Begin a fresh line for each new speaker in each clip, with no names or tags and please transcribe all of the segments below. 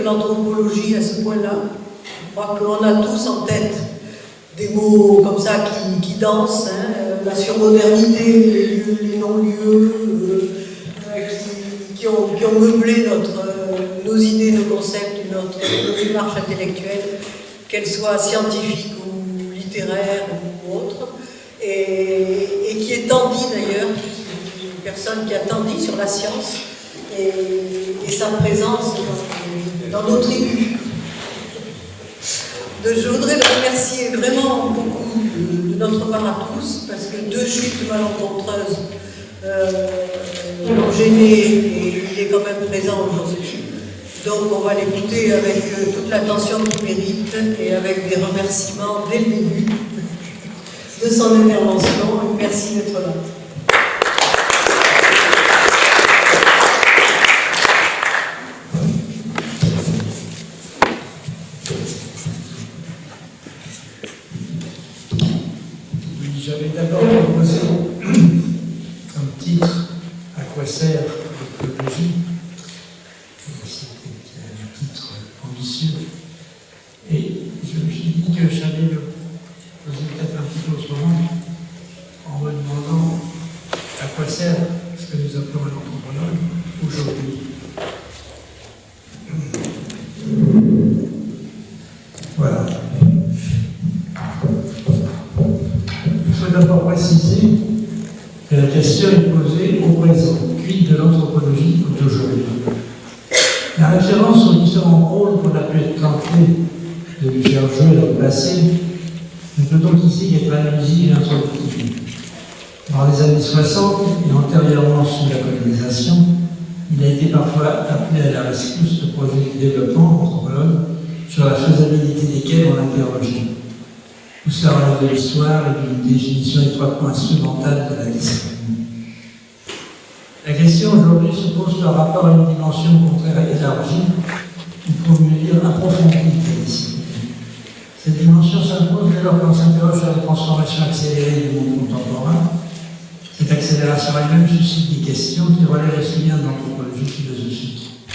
l'anthropologie à ce point-là. Je crois qu'on a tous en tête des mots comme ça qui dansent, hein, la surmodernité, les lieux, les non-lieux, qui ont meublé nos idées, nos concepts, nos démarches intellectuelles, qu'elles soient scientifiques ou littéraires ou autres, et qui est tendue d'ailleurs, une personne qui a tendu sur la science et sa présence dans nos tribus. Je voudrais le remercier vraiment beaucoup de notre part à tous, parce que deux chutes malencontreuses l'ont gêné et il est quand même présent aujourd'hui. Donc on va l'écouter avec toute l'attention qu'il mérite et avec des remerciements dès le début de son intervention. Merci d'être là.
J'avais d'abord proposé comme titre « À quoi sert l'écologie ?» C'était un titre ambitieux. Et je me suis dit que j'allais le poser peut-être un petit peu autrement en me demandant à quoi sert ce que nous appelons un anthropologue aujourd'hui. Voilà. Il faut d'abord préciser que la question est posée au présent, quid de l'anthropologie d'aujourd'hui. La référence aux différents rôles qu'on a pu être tenté de lui faire jouer dans le passé ne peut donc ici qu'être allusive et introductive. Dans les années 60 et antérieurement sous la colonisation, il a été parfois appelé à la rescousse de projets de développement anthropologue sur la faisabilité desquels on interrogeait. Tout cela relève de l'histoire et d'une définition étroitement instrumentale de la discipline. La question aujourd'hui se pose par rapport à une dimension contraire élargie, il faut mieux dire approfondie de la discipline. Cette dimension s'impose dès lors qu'on s'interroge sur les transformations accélérées du monde contemporain. Cette accélération elle-même suscite des questions qui relèvent aussi bien de l'anthropologie philosophique.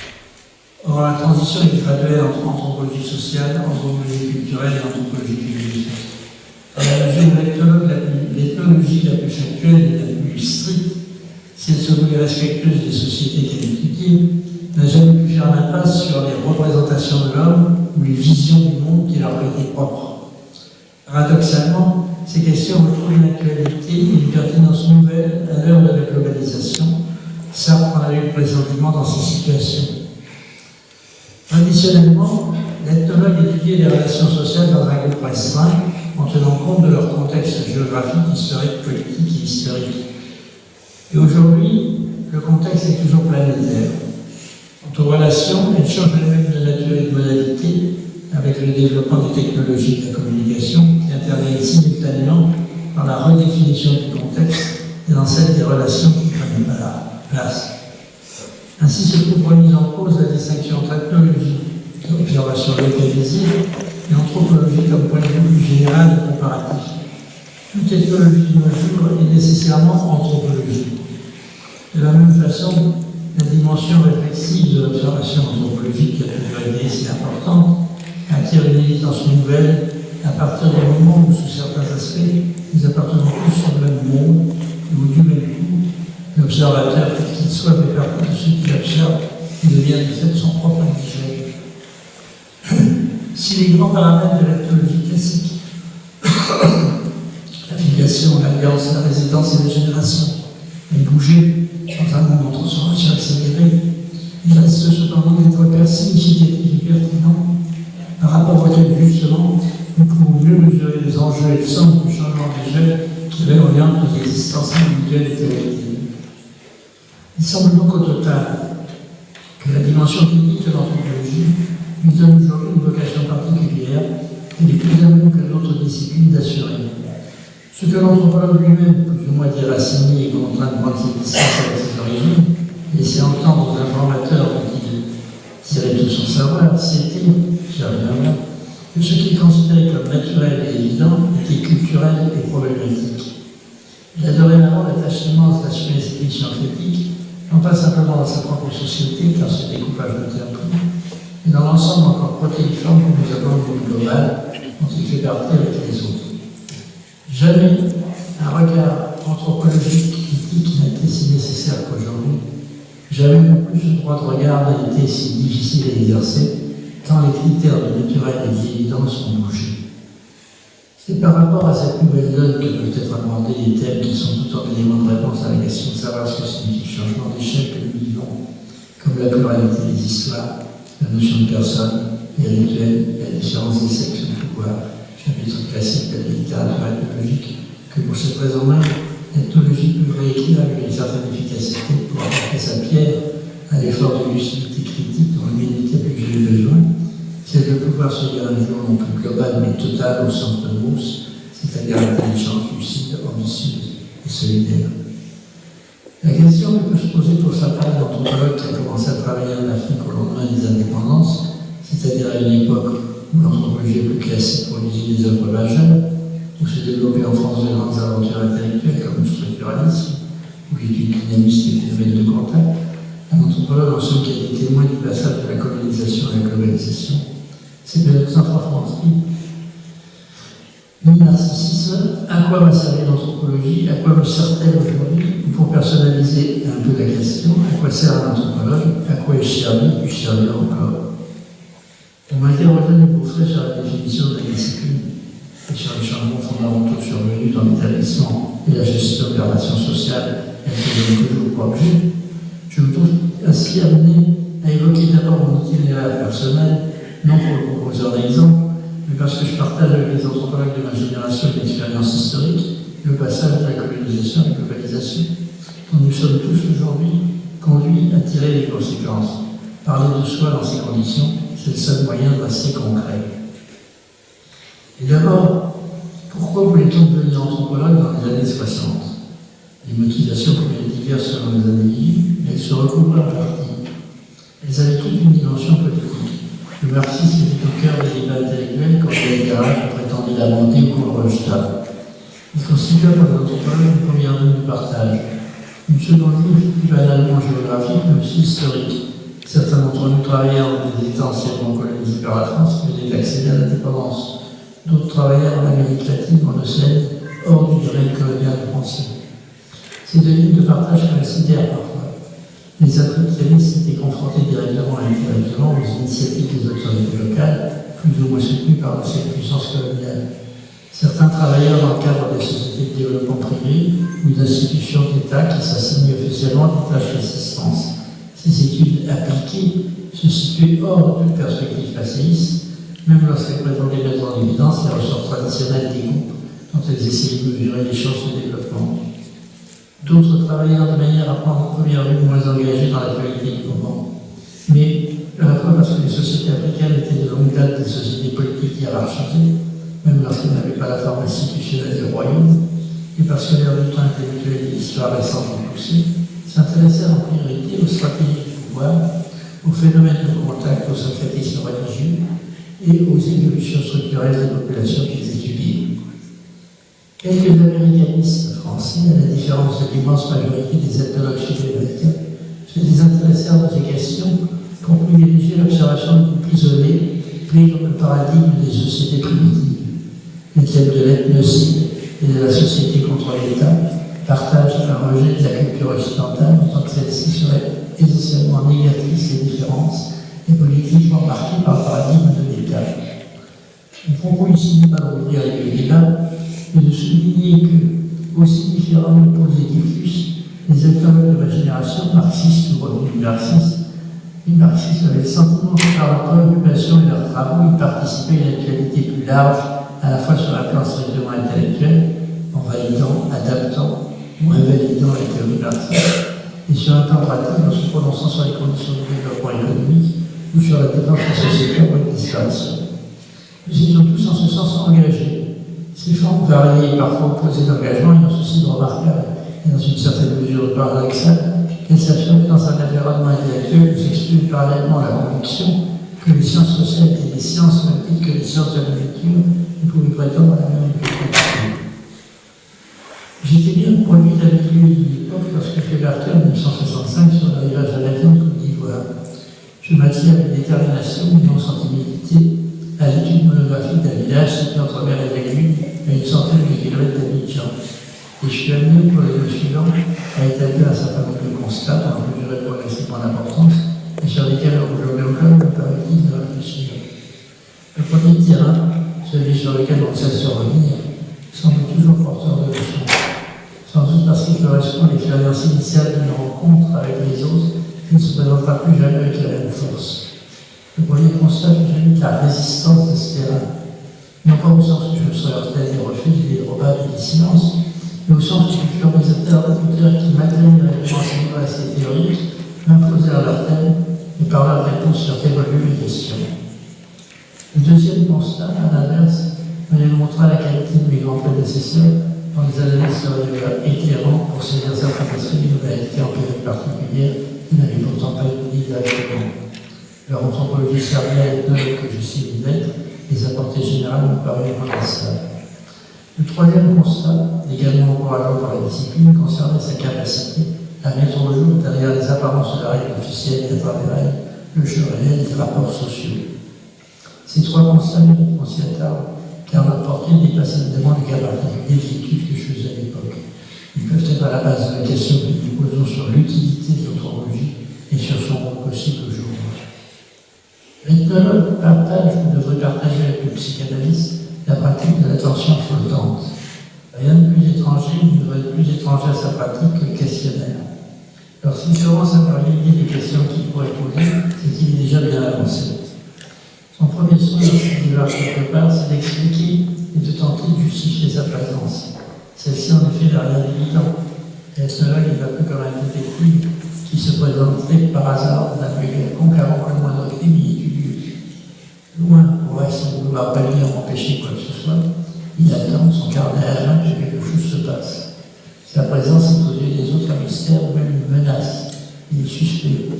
Or, la transition est graduelle entre anthropologie sociale, anthropologie culturelle et anthropologie philosophique. Dans la mesure où l'ethnologie la plus factuelle et la plus stricte, si elle se voulait respectueuse des sociétés qu'elle étudie, n'a jamais pu faire l'impasse sur les représentations de l'homme ou les visions du monde qui leur étaient propres. Paradoxalement, ces questions retrouvent une actualité et une pertinence nouvelle à l'heure de la globalisation. Sartre en a eu le présentement dans ces situations. Traditionnellement, l'ethnologue étudiait les relations sociales dans un groupe restreint en tenant compte de leur contexte géographique, historique, politique et historique. Et aujourd'hui, le contexte est toujours planétaire. Quant aux relations, elles changent elles-mêmes de nature et de modalité avec le développement des technologies de la communication qui interviennent simultanément dans la redéfinition du contexte et dans celle des relations qui prennent la place. Ainsi se trouve remise en cause la distinction entre ethnologie, observation localisée, et anthropologie comme point de vue plus général et comparatif. Toute ethnologie de nos jours est nécessairement anthropologie. De la même façon, la dimension réflexive de l'observation anthropologique qui a toujours été si importante attire une évidence nouvelle à partir du moment où, sous certains aspects, nous appartenons tous sur le même monde et où, du même coup, l'observateur, quel qu'il soit, fait partie de ceux qui l'observent, qui devient du fait son propre indigène. Si les grands paramètres de l'ethnologie classique, la filiation, l'alliance, la résidence et la génération, ont bougé dans un monde en transformation accélérée, il reste cependant des repères significatifs et pertinents par rapport auxquels, justement, nous pouvons mieux mesurer les enjeux et le sens du changement des jeunes qui réorientent nos existences individuelles et collectives. Il semble donc au total que la dimension clinique de l'anthropologie lui donne aujourd'hui une vocation particulière et est plus à même que d'autres disciplines d'assurer. Ce que l'anthropologue lui-même, plus ou moins déraciné et contraint de prendre ses distances avec ses origines, laissait entendre aux informateurs dont il tirait tout son savoir, c'était, j'y reviendrai, que ce qu'il considérait comme naturel et évident était culturel et problématique. Il a dorénavant l'attachement d'assumer ses missions critiques, non pas simplement dans sa propre société, car ce découpage ne tient plus, et dans l'ensemble encore protéiforme que nous avons au monde global, dont il fait partie avec les autres. Jamais un regard anthropologique critique n'a été si nécessaire qu'aujourd'hui. Jamais non plus ce droit de regard n'a été si difficile à exercer, tant les critères de naturel et d'évidence ont bougé. C'est par rapport à cette nouvelle donne que peuvent être abordés des thèmes qui sont autant d'éléments de réponse à la question de savoir ce que signifie le changement d'échelle que nous vivons, comme la pluralité des histoires, la notion de personne, les rituels, la différence des sexes de pouvoir, chapitre classique de la littérature ethnologique, que pour cette raison même, l'ethnologie peut réécrire avec une certaine efficacité pour apporter sa pierre à l'effort de lucidité critique dont l'humanité a plus jamais besoin, c'est de pouvoir se dire un jour non plus global mais total au sens de Mauss, c'est-à-dire intelligente, lucide, ambitieuse et solidaire. La question que peut se poser pour sa part l'anthropologue qui a commencé à travailler en Afrique au lendemain des indépendances, c'est-à-dire à une époque où l'anthropologie est plus classique pour utiliser des œuvres majeures, où se développaient en France de grandes aventures intellectuelles comme le structuralisme, ou l'étude dynamiste des phénomènes de contact, un anthropologue en somme qui a été témoin du passage de la colonisation à la globalisation, c'est de Saint-François. Le narcissisme, à quoi va servir l'anthropologie, à quoi me sert-elle aujourd'hui, pour personnaliser un peu la question, à quoi sert un anthropologue, à quoi est-ce servi, puis servir encore. On m'interrogeait de Beaufray sur la définition de la discipline et sur les changements fondamentaux survenus dans l'établissement et la gestion de la relation sociale, elle se donne toujours pour objet. Je me trouve ainsi amené à évoquer d'abord mon itinéraire personnel, non pour le proposer un exemple, mais parce que je partage avec les anthropologues de ma génération une expérience historique, le passage de la colonisation à la globalisation, dont nous sommes tous aujourd'hui conduits à tirer les conséquences. Parler de soi dans ces conditions, c'est le seul moyen de rester concret. Et d'abord, pourquoi voulait-on devenir anthropologue dans les années 60 ? Les motivations pouvaient être diverses selon les individus, mais elles se recouvraient en partie. Elles avaient toute une dimension politique. Le marxisme était au cœur des débats intellectuels quand les garages prétendaient l'amender ou qu'on le rejetât. Il constitua pour les anthropologues une première ligne de partage. Une seconde ligne plus banalement géographique, mais aussi historique. Certains d'entre nous travaillèrent dans des États anciennement colonisés par la France qui venaient d'accéder à l'indépendance. D'autres travaillèrent en Amérique latine, en Océanie, hors du domaine colonial français. Ces deux lignes de partage coïncidèrent parfois. Les africanistes étaient confrontés directement et indirectement aux initiatives des autorités locales, plus ou moins soutenues par l'ancienne puissance coloniale. Certains travaillèrent dans le cadre des sociétés de développement privées ou d'institutions d'État qui s'assignaient officiellement des tâches d'assistance. Ces études appliquées se situaient hors de toute perspective passéiste, même lorsqu'elles prétendaient mettre en évidence les ressorts traditionnels des groupes dont elles essayaient de mesurer les chances de développement. D'autres travaillèrent de manière à prendre en première vue moins engagés dans l'actualité du moment. Mais, à la fois parce que les sociétés africaines étaient de longue date des sociétés politiques hiérarchisées, même lorsqu'elles n'avaient pas la forme institutionnelle des royaumes, et parce que l'air du temps intellectuel et l'histoire récente ont poussé, s'intéressèrent en priorité aux stratégies du pouvoir, aux phénomènes de contact, au syncrétisme religieux et aux évolutions structurelles des populations qu'ils étudiaient. Quelques américanistes français, à la différence de l'immense majorité des ethnologues sud-américains, se désintéressèrent de ces questions pour privilégier l'observation du groupe isolé, pris dans le paradigme des sociétés primitives. Les thèmes de l'ethnocide et de la société contre l'État partagent un rejet de la culture occidentale, tant que celle-ci serait essentiellement négatrice des différences et politiquement marquée par le paradigme de l'État. Le propos ici n'est pas d'ouvrir les débats, mais de souligner que, aussi différents de posés diffus, les ethnologues de ma génération, marxistes ou revenus marxistes, les marxistes avaient le sentiment que par leur préoccupation et leurs travaux, ils participaient à une actualité plus large, à la fois sur un plan strictement intellectuel, en validant, adaptant ou invalidant la théorie marxiste, et sur un plan pratique en se prononçant sur les conditions de développement économique ou sur la défense de la société en voie de disparition. Nous étions tous en ce sens engagés. Ces formes variées et parfois opposées d'engagement ayant ceci de remarquable et dans une certaine mesure paradoxale qu'elles s'affirment dans un environnement intellectuel où s'exprime parallèlement la conviction que les sciences sociales étaient des sciences même titre que les sciences de la nature et pouvaient prétendre à la même objectivité. J'étais bien produit d'habitude de l'époque lorsque j'ai fait l'article en 1965 sur l'arrivage à l'avion de Côte d'Ivoire. Je m'attire avec détermination et non sans timidité à l'étude monographique d'un village situé entre mer et Lagune, à une centaine de kilomètres d'Abidjan. Et je suis amené pour les 2 suivants à établir un certain nombre de constats dont je mesurais progressivement l'importance et sur lesquels aujourd'hui encore il me paraît utile de réfléchir. Le premier terrain, celui sur lequel on cesse de revenir, semble toujours porteur de leçons. Sans doute parce qu'il correspond à l'expérience initiale d'une rencontre avec les autres qui ne se présentera plus jamais avec la même force. Le premier constat que j'ai eu, la résistance de ce terrain, non pas au sens où je me serais heurté à des refus, des robats et des silences, mais au sens où ce furent des interlocuteurs qui, malgré une renseignements assez théoriques, m'imposèrent leur thème et par leur réponse sur évoluer les questions. Le deuxième constat, à l'inverse, me démontra la qualité de mes grands prédécesseurs dans les analyses éclairantes pour saisir certains aspects d'une réalité empirique particulière qui n'avait pourtant pas été directement. Leur anthropologie servielle que je sais d'être, les apportées générales me paraissent remarquables. Le troisième constat, également encourageant par la discipline, concernait sa capacité à mettre au jour, derrière les apparences de la règle officielle et à travers elle, le jeu réel des rapports sociaux. Ces 3 constats méritent qu'on s'y attarde, car leur portée dépasse évidemment les cas particuliers d'études que je faisais à l'époque. Ils peuvent être à la base de la question que nous posons sur l'utilité de l'anthropologie et sur son rôle possible aujourd'hui. L'ethnologue partage ou devrait partager avec le psychanalyste la pratique de l'attention flottante. Rien de plus étranger, il ne devrait être plus étranger à sa pratique que le questionnaire. Lorsqu'il commence à faire l'idée des questions qu'il pourrait poser, c'est qu'il est déjà bien avancé. Son premier soin, lorsqu'il va quelque part, c'est d'expliquer et de tenter de justifier sa présence. Celle-ci, en effet, n'a rien d'évident. L'ethnologue, il va plus comme un petit couille qui se présenterait par hasard d'un but quelconque avant que le moindre crime y ait eu lieu. Loin, pour rester de vouloir pallier ou empêcher quoi que ce soit, il attend son carnet à la main que quelque chose se passe. Sa présence est aux yeux des autres un mystère ou même une menace. Il est suspect,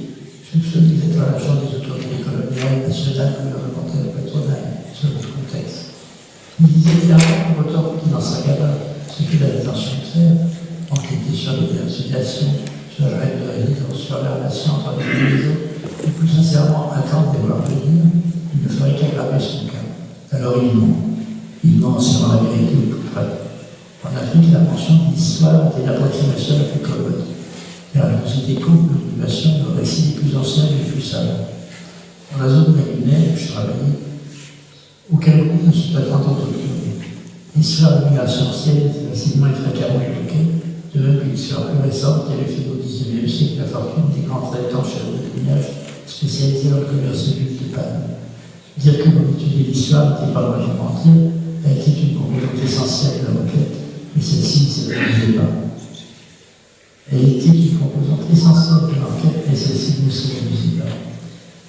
soupçonné d'être à l'agent des autorités coloniales, nationales, gouvernementales et patronales, selon le contexte. Il disait clairement pour autant qu'il en sera capable ce qu'il a l'intention de faire, enquêter sur les associations, sur la règle de résidence, sur la relation entre les uns et les autres, et plus sincèrement attendre de voir venir, il ne ferait qu'aggraver son cas. Alors il ment sur la vérité au plus près. En Afrique, la mention de l'histoire était l'approximation la plus commode, car elle nous était courte de l'occupation de récits les plus anciens et les plus savants. Dans la zone lagunaire où je travaillais, aucun groupe ne se prétendait autochtone. L'histoire de l'immigration ancienne était facilement et fréquemment évoquée, de même que l'histoire plus récente qui avait fait au XIXe siècle la fortune des grands traitants chefs de lignage spécialisés dans le commerce de l'huile de palme. Dire que mon étude de l'histoire n'était pas vraiment mentir a été une composante essentielle de la requête, mais celle-ci ne se réalisait pas. Elle était une composante essentielle de l'enquête, mais celle-ci ne se réalisait pas.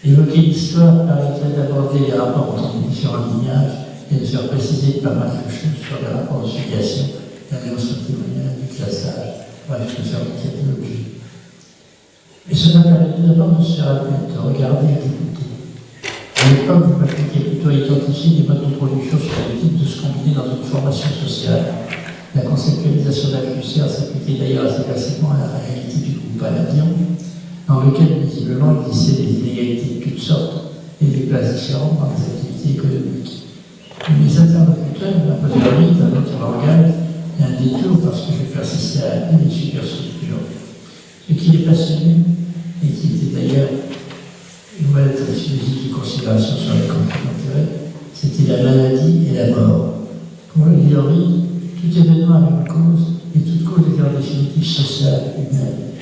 Évoquer l'histoire permettrait d'aborder les rapports entre les différents lignages et de faire préciser pas mal de choses sur les rapports de filiation, l'alliance patrimoniale, du classage, bref, de faire une dialogie. Mais cela permettait d'abord de se faire admettre, de regarder et d'écouter. À l'époque, je m'appliquais plutôt à identifier des modes de production susceptibles de se combiner dans une formation sociale. La conceptualisation de la fiduciaire s'appliquait d'ailleurs assez facilement à la réalité du groupe Palladian, dans lequel visiblement existaient des inégalités de toutes sortes et des places différentes dans les activités économiques. Et mes interlocuteurs m'imposèrent vite un autre langage et un détour parce que je persistais à appeler les superstructures. Ce qui les passionnait, et qui était d'ailleurs une relatrice physique de considération sur les conflits d'intérêts, c'était la maladie et la mort. Pour le Guillory, tout événement avait une cause, et toute cause était en définitive sociale, humaine.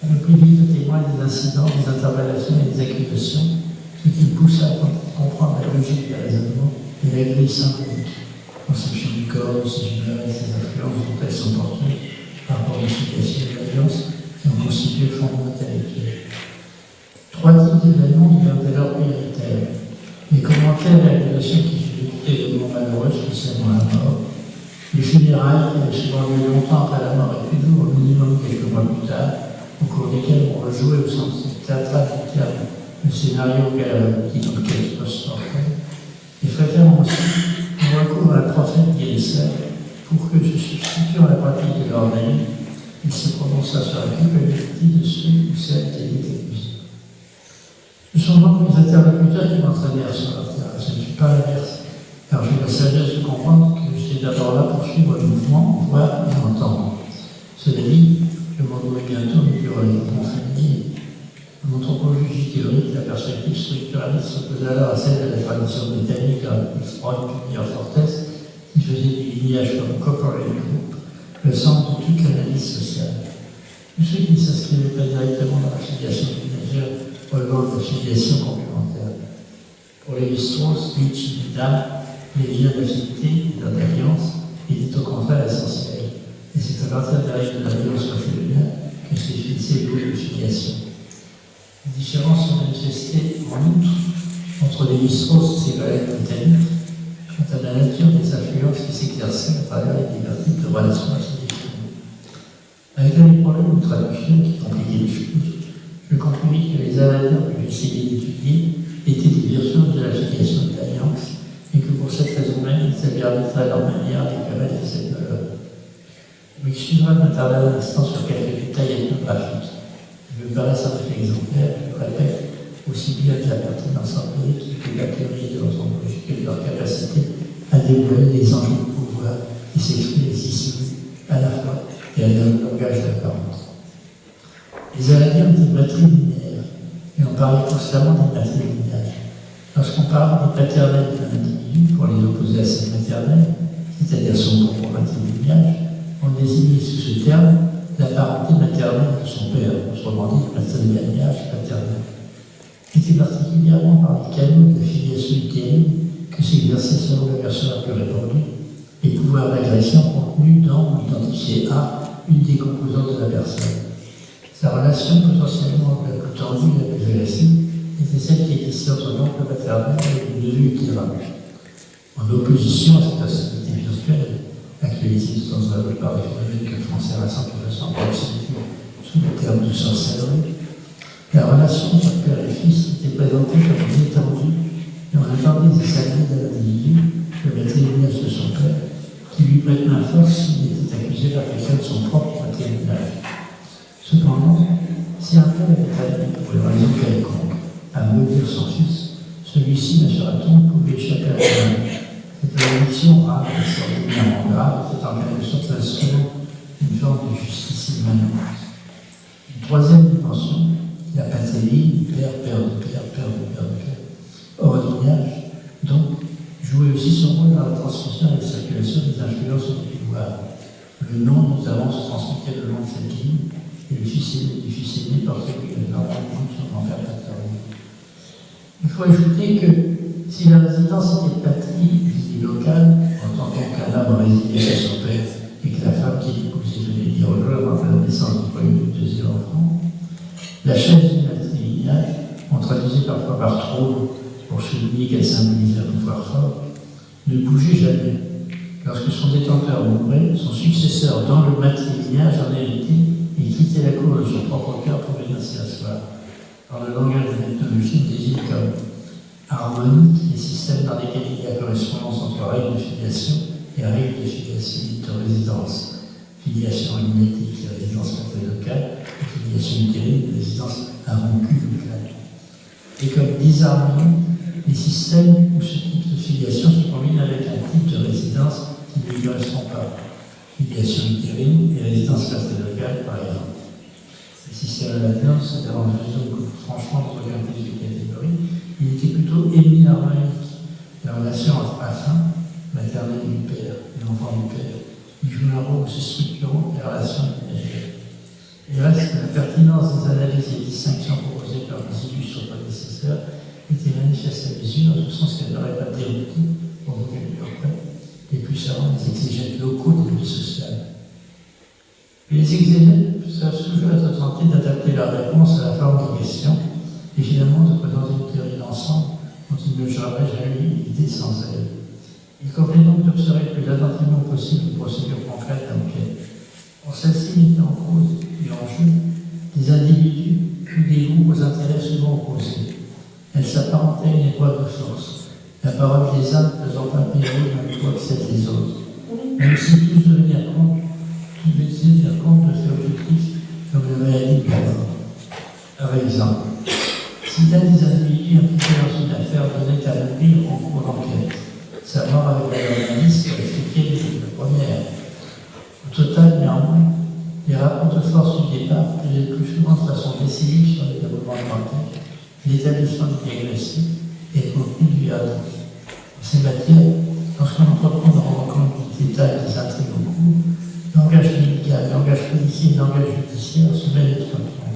On me prit vite au témoin des incidents, des interpellations et des accusations, ce qui me poussa à comprendre la logique du raisonnement et la grille symbolique, conception du corps, de ses humeurs et ses influences dont elles sont portées par rapport à l'efficacité de l'alliance qui ont constitué le fondement intellectuel. 3 types d'événements devinrent alors prioritaires. Les commentaires et l'accusations qui furent événements malheureux, spécialement la mort, les funérailles qui avaient souvent lieu longtemps après la mort et toujours au minimum quelques mois plus tard, au cours desquels on rejouait au sens théâtral du terme le scénario auquel avait abouti dans le cas post-mortem, et fréquemment aussi on recourt à la prophète guérisseur pour que, se substituant à la pratique de leur ami, il se prononça sur la culpabilité de ceux ou celles qui étaient accusés. Ce sont donc mes interlocuteurs qui m'entraînèrent sur leur terrain, ce ne fut pas l'inverse, car j'ai la sagesse de comprendre que j'étais d'abord là pour suivre le mouvement, voir et entendre. Cela dit, je m'en douais bientôt du religion familier. En anthropologie théorique, la perspective structuraliste s'oppose alors à celle de la tradition britannique de Freud puis Fortes, qui faisait du lignage comme corporate group le centre de toute l'analyse sociale. Tous ceux qui ne s'inscrivaient pas directement dans la filiation lignagère relevant de filiation complémentaire. Pour les Strauss, Nietzsche et Dame, les liens d'affinité, d'alliance, étaient au contraire essentiels. Et c'est à partir des règles de l'alliance patrilienne que s'est fixé le lieu de filiation. Les différences sont manifestées en outre entre les Strauss et ses collègues britanniques quant à la nature des influences qui s'exerçaient à travers les libertés de relations à ces définies. Avec les problèmes de traduction qui compliquaient les choses, je compris que les Aladins que j'essayais d'étudier étaient des virtuoses de la filiation de l'alliance et que pour cette raison même, ils avaient arbitré à leur manière les querelles de cette valeur. Il m'excusera de m'attarder un instant sur quelques détails ethnographiques. Je me paraît un peu exemplaire, je le répète, aussi bien de la pertinence empirique que de la théorie de l'anthropologie que de leur capacité à dévoiler les enjeux de pouvoir qui s'expriment ici à la fois et à un langage d'apparence. Les Aladins étaient matrilinéaires et on parlait constamment des matrilinéages. Lorsqu'on parle des paternels d'un individu pour les opposer à ses maternels, c'est-à-dire son propre matrilinéage, on désignait sous ce terme la parenté maternelle de son père, autrement dit le matrilinéage paternel. C'était particulièrement par les canaux de la filiation utérine que s'exerçait selon la version la plus répandue les pouvoirs d'agression contenus dans ou identifiés à une des composantes de la personne. Sa relation potentiellement la plus tendue et la plus agressive était celle qui existait entre l'oncle maternel et le neveu utérin. En opposition à cette facilité virtuelle, actualisée dans la plupart des phénomènes que le français rassemble sous le terme de sorcellerie, la relation entre père et fils était présentée comme une étendue et on attendait des saluts de l'individu, le matrilinéage de son père, qui lui prête main forte s'il était accusé par quelqu'un de son propre matrilinéage. Cependant, si un père était admis pour une raison quelconque à maudire son fils, celui-ci, m'assura-t-on, pouvait échapper à la main. Cette malédiction rare et extraordinairement grave était en quelque sorte l'instrument d'une forme de justice immanente. Une troisième dimension, la patrie, père, père de père, père de père de père, hors lignage, donc, jouait aussi son rôle dans la transmission et la circulation des influences du pouvoir. Le nom, notamment, se transmettait le long de cette ligne, et le fils aîné du fils aîné portait normalement son envers paternel. Il faut ajouter que si la résidence était patrie, visée locale, en tant qu'un homme résidait chez son père, et que la femme qui l'épousait venait d'y rejoindre après la naissance du premier ou du deuxième enfant, la chaise du matrilinéage, on traduisait parfois par trône pour souligner qu'elle symbolisait un pouvoir fort, ne bougeait jamais. Lorsque son détenteur mourait, son successeur dans le matrilinéage en héritait et quittait la cour de son propre cœur pour venir s'y asseoir. Dans le langage de l'ethnologie, on désigne comme harmonique les systèmes dans lesquels il y a correspondance entre règles de filiation et règles de filiation de résidence. Filiation magnétique et résidence matérielle, et filiation utérine et résidence amoncule locale. Et comme disharmonie, les systèmes où ce type de filiation se combine avec un type de résidence qui ne lui correspond pas. Filiation utérine et résidence matérielle, par exemple. Le système aladin se dérange donc franchement entre les catégories. Il était plutôt éminent-harmonique. La relation entre affin, maternelle du père et l'enfant du père, il joue un rôle aussi structurant des relations ménagères. Il reste que la pertinence des analyses et des distinctions proposées par les illustres prédécesseurs était manifeste à mes yeux, dans ce sens qu'elle n'aurait pas dérouté, pour vocabulaire près, les plus savants des exégètes locaux de la vie sociale. Les exégètes savent toujours être tentés d'adapter leur réponse à la forme des questions et finalement de présenter une théorie d'ensemble dont ils ne jamais eu l'idée sans elle. Il convient donc d'observer le plus attentivement possible les procédures concrètes d'enquête. Pour celle-ci mettait en cause et en jeu des individus ou des groupes aux intérêts souvent opposés. Elle s'apparentait à une épreuve de force, la parole des uns ne faisant pas payer le même poids que celle des autres. Même si tous devaient tenir compte de ces objectifs comme la maladie de la mort. Par exemple, si l'un des individus rapports de force du départ pesaient le plus souvent de façon décisive sur le développement quantique, l'établissement du diagnostic et le contenu du verdict. En ces matières, lorsqu'on entreprend de rendre compte du détail des intrigues au cours, langage médical, langage policier et langage judiciaire se mêlent étroitement.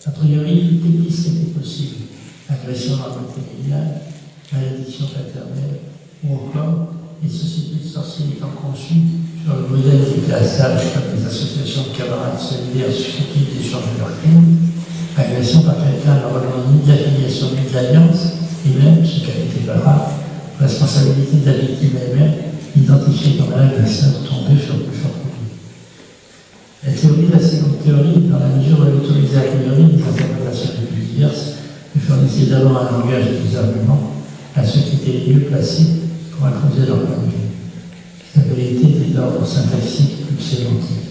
A priori, toutes les pistes étaient possibles. Agression dans le familial, malédiction paternelle, ou encore les sociétés de sorciers étant conçues sur le modèle des classages comme des associations de camarades solidaires susceptibles d'échanger leurs crimes, agression par quelqu'un ne relevant ni de l'affiliation ni de l'alliance, et même, ce qui a été pas rare, responsabilité de la victime elle-même, identifiée comme un agresseur tombé sur le plus fort public. La théorie de la seconde théorie, dans la mesure où elle autorisait a priori des interprétations les plus diverses, lui fournissait d'abord un langage et des arguments à ceux qui étaient les mieux placés pour imposer leur point de vue. Sa vérité était d'ordre syntaxique plus que sémantique.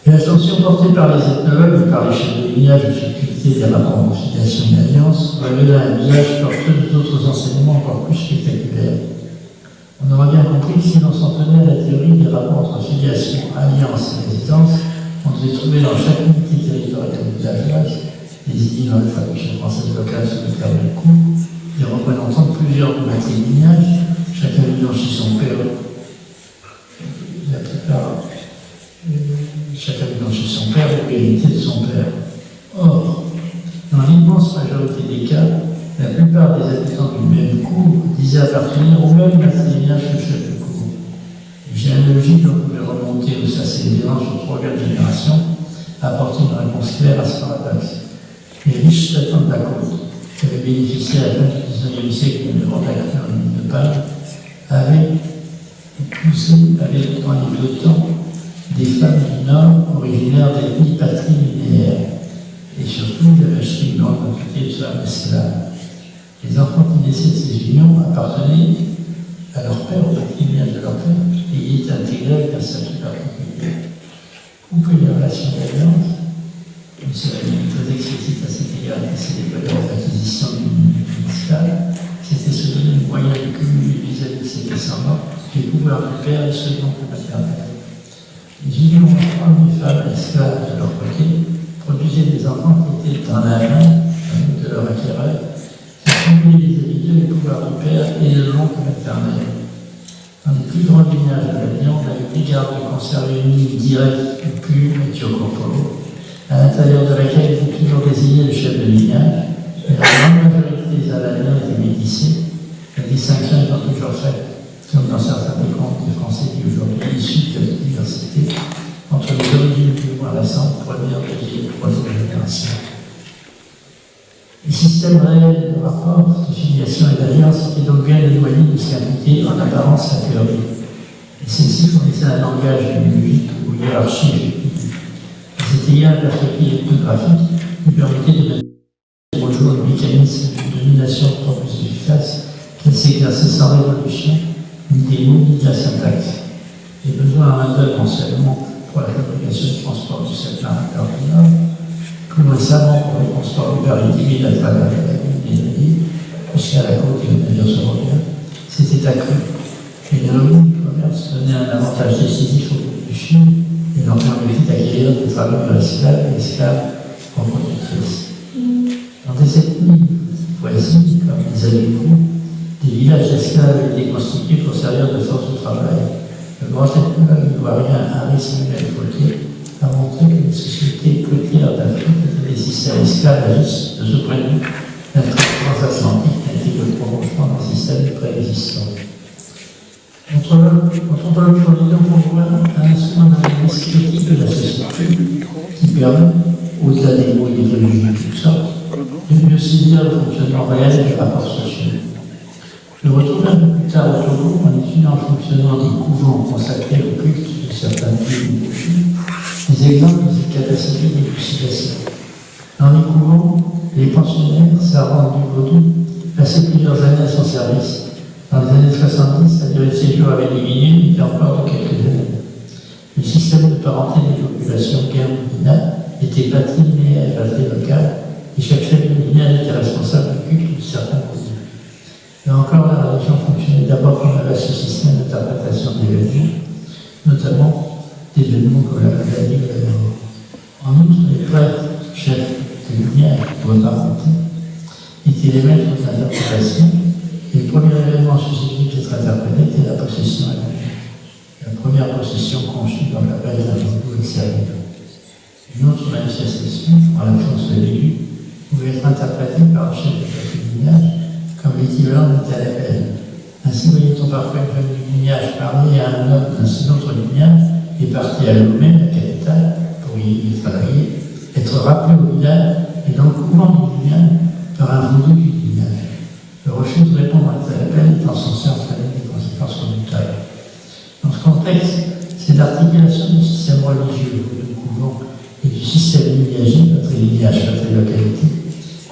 Et l'attention portée par les ethnologues et par les chefs de lignage de subtilité des rapports de filiation et d'alliance révéla un usage porteur d'autres enseignements encore plus spectaculaires. On aura bien compris que si l'on s'en tenait à la théorie des rapports entre filiation, alliance et résidence, on devait trouver dans chaque unité territoriale villageoise, désignée dans la traduction française locale sous le terme de coup, des représentants de plusieurs matrilignage, chacun vivant chez son père, la plupart, chacun vivant chez son père ou hérité de son père. Or, dans l'immense majorité des cas, la plupart des habitants du même cour disaient appartenir au même matrilignage que le chef de cour. Les généalogies dont on pouvait remonter au Sacédéran sur 3-4 générations apportaient une réponse claire à ce paradoxe. Les riches traitants de la côte, qui avaient bénéficié à la fin du XIXe siècle d'une grande accrue en ligne de page, avaient dans les deux temps des femmes du Nord originaires d'ethnies patrilinéaires, et surtout ils avaient acheté une grande quantité de femmes esclaves. Les enfants qui naissaient de ces unions appartenaient à leur père, au patrilinéage de leur père, et y étaient intégrés avec un statut particulier. Couper les relations d'alliance, une cérémonie très explicite à cet égard, c'est les valeurs d'acquisition d'une esclave, c'était se donner le moyen de cumuler vis-à-vis de ses descendants les pouvoirs du père et ceux de l'oncle maternel. Les unions entre hommes et femmes esclaves de leur côté produisaient des enfants qui étaient dans la main de leur acquéreur, qui cumulaient vis-à-vis d'eux les pouvoirs du père et de l'oncle maternel. Dans les plus grands lignages de la viande, on avait pris garde de conserver une ligne directe, pure et tiocorpolo, à l'intérieur de laquelle était toujours désigné le chef de lignage, et la grande majorité des Alaniens étaient métissés, la distinction étant toujours faite, comme dans certains des contes des Français qui aujourd'hui issus de la diversité, entre les origines plus ou moins récentes, première, deuxième, troisième génération. Le système réel de rapport, de filiation et d'alliance était donc bien éloigné de ce qu'indiquait en apparence la théorie. Et celle-ci fournissait un langage logique ou hiérarchie effective. C'était lié à la perspective ethnographique qui permettait de mettre au jour le mécanisme de domination d'autant plus efficace qu'elle s'exerçait sans révolution, ni des mots, ni de la syntaxe. Les besoins à main-d'œuvre non seulement pour la fabrication du transport du sapin à l'heure du Nord, plus récemment pour le transport du maritime à travers la lagune des navires, jusqu'à la côte et aux navires européens, s'était accru. Et les revenus du commerce donnaient un avantage décisif au groupe du Sud et leur permettait d'acquérir des travailleurs esclaves et esclaves reproductrices. Dans des ethnies voisines, comme les Alécours, des villages d'esclaves étaient constitués pour servir de force de travail. Le grand ethnologue ivoirien Harry Samuel Fautier a montré que les sociétés côtières d'Afrique étaient des systèmes esclavagistes. De ce point de vue, la transatlantique n'a été que le prolongement d'un système préexistant. L'anthropologue fournit donc pour voir un instrument d'analyse critique de la société qui permet, au-delà des mots et des religions de toutes sortes, de mieux saisir le fonctionnement réel des rapports sociaux. Je retrouve un peu plus tard au Togo en étudiant le fonctionnement des couvents consacrés au culte de certains pays des exemples de cette capacité d'élucidation. Dans les couvents, les pensionnaires, servantes du vaudou, passaient plusieurs années à son service. Dans les années 70, la durée de séjour avait diminué, mais était encore de quelques années. Le système de parenté des populations guerre-bourguignales était patrilinéaire et patrie locale, et chaque chef de lignage était responsable du culte de certains pays. Là encore, la religion fonctionnait d'abord comme un vaste système d'interprétation d'événements, notamment d'événements comme la doit raconter, était les maîtres d'interprétation, et le premier événement susceptible d'être interprété était la possession à la vie. La première possession conçue dans la base d'un vaudou extérieur. Une autre manifestation, en l'absence de l'élu, pouvait être interprétée par le chef du lignage comme l'équivalent d'un tel appel. Ainsi voyait-on parfois une femme du lignage parler à un homme d'un autre lignage et partir à Lomé, la capitale, pour y travailler, être rappelé au village et dans le couvent du lignage par un vaudou du lignage. Le refus de répondre à tel appel étant censé entraîner des conséquences redoutables. Dans ce contexte, c'est l'articulation du système religieux du couvent et du système lignagé, notre lignage, notre localité,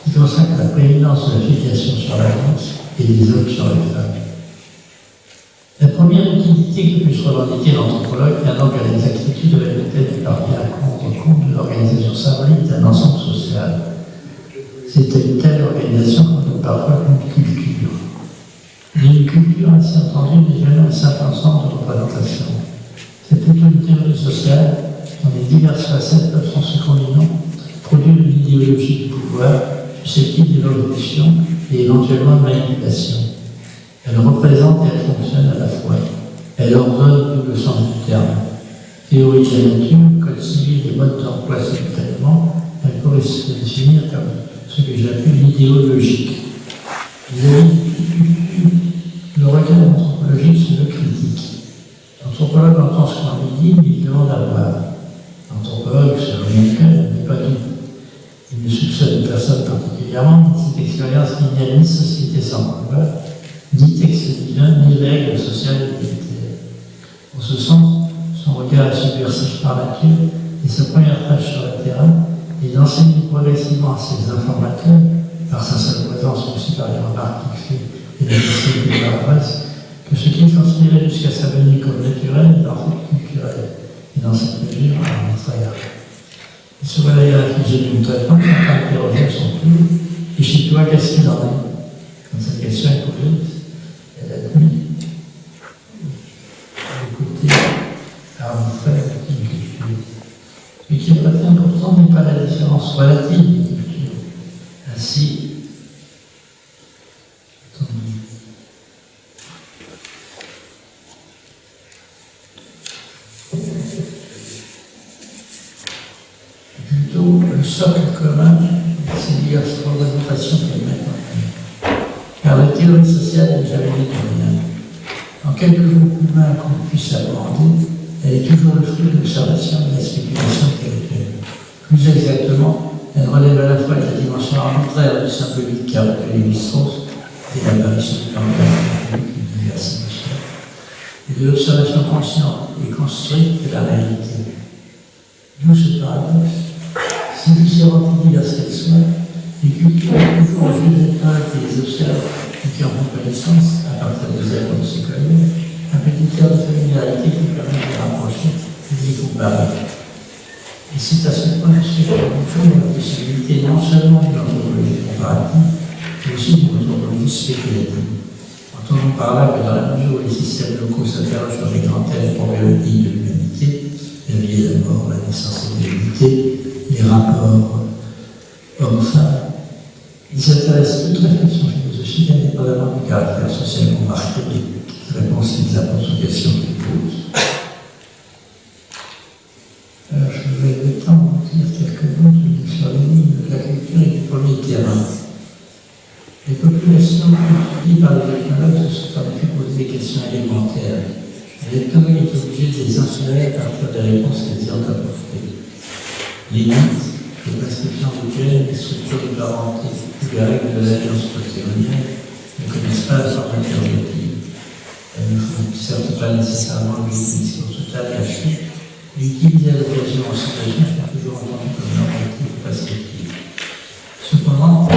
qui consacre la prééminence de la filiation sur la race et des hommes sur les femmes. La première utilité que puisse revendiquer l'anthropologue vient donc à l'exactitude de la méthode qui parvient à rendre compte de l'organisation symbolique d'un ensemble social. C'est une telle organisation qu'on donne parfois une culture. Mais une culture ainsi entendue n'est jamais un simple ensemble de représentations. C'est plutôt une théorie sociale dont les diverses facettes peuvent, en se combinant, produire une idéologie du pouvoir susceptible d'évolution et éventuellement de manipulation. Elle représente et elle fonctionne à la fois. Elle ordonne tout le sens du terme. Théorie de la nature, code civil et mode d'emploi simultanément, elle pourrait se définir comme ce que j'appelle l'idéologique. Le regard anthropologique se veut critique. L'anthropologue entend ce qu'on lui dit, mais il demande à voir. L'anthropologue, selon mon cœur, n'est pas tout. Il ne soupçonne personne particulièrement, ni cette expérience qui n'y a ni société sans pouvoir, ni texte divin, ni règles sociales et militaires. En ce sens, son regard est subversif par nature, et sa première tâche sur le terrain est d'enseigner progressivement à ses informateurs, par sa seule présence aussi par les remarques qu'il fait et la société de la presse, que ce qu'il considérait jusqu'à sa venue comme naturel est en fait culturel, et dans cette mesure arbitraire. Il se voit d'ailleurs affligé d'une traitement qui a interrogé son tour, et chez toi, qu'est-ce qu'il en est? Quand cette question est posée, elle a mis le côté arbitraire d'une culture. Ce qui est important n'est pas la différence relative des cultures. Ainsi, plutôt le socle commun, c'est diverses représentations qu'elle met en place. Car la théorie sociale n'est jamais déterminante. En quelque groupe humain qu'on puisse aborder, elle est toujours le fruit de l'observation et de la spéculation intellectuelle. Plus exactement, elle relève à la fois de la dimension arbitraire du symbolique qu'a appelé Lévi-Strauss et l'apparition du langage d'une diversité, et de l'observation consciente et construite de la réalité. D'où ce paradoxe. Si différentes et diverses qu'elles soient, les cultures ont toujours le jeu d'étoiles qui les observent et qui en font connaissance, à partir des œuvres de ces collègues, un petit cœur de familiarité qui permet de les rapprocher et de les comparer. Et c'est à ce point que c'est toujours la possibilité non seulement d'une anthropologie comparative, mais aussi d'une anthropologie spéculative. Entendons par là que dans la mesure où les systèmes locaux s'interrogent sur les grands thèmes problématiques de l'humanité, la vie et la mort, la naissance et l'humanité, les rapports hommes-femmes, ils s'intéressent à toute réflexion philosophique indépendamment du caractère socialement marqué des réponses qu'ils apportent aux questions qu'ils posent. Alors, je vais le temps de dire quelques mots sur les lignes de la culture et du premier terrain. Les populations étudiées par les ethnologues se sont en effet posées des questions élémentaires. L'ethnologue est obligé de les insérer à partir des réponses qu'elles ont apportées. Les mythes, les prescriptions rituelles, les structures de parenté, les règles de l'alliance patrimoniale ne connaissent pas la forme interrogative. Elles ne font certes pas nécessairement le discours total caché, mais utilisées à l'occasion en situation sont toujours entendues comme normatives ou prescriptives. Cependant,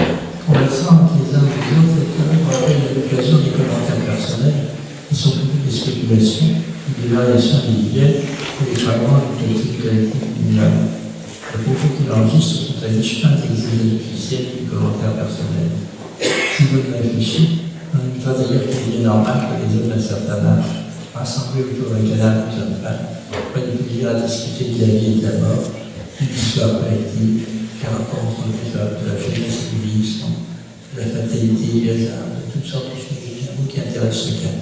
conversant avec les uns et les autres, les collègues rappellent à l'occasion des commentaires personnels qui sont plutôt des spéculations ou des variations individuelles que les fragments d'une politique collective minimale. Les propos qu'il enregistre sont à mi-chemin des examens officiels et des commentaires personnels. Si vous le réfléchissez, on notera d'ailleurs qu'il est normal que les hommes d'un certain âge, rassemblés autour d'un canal de jeunes femmes, prennent plaisir à discuter de la vie et de la mort, d'une histoire collective, quel rapport entre de la jeunesse et du vieillissement, de la fatalité, du hasard, de toutes sortes de sujets généraux qui intéressent chacun.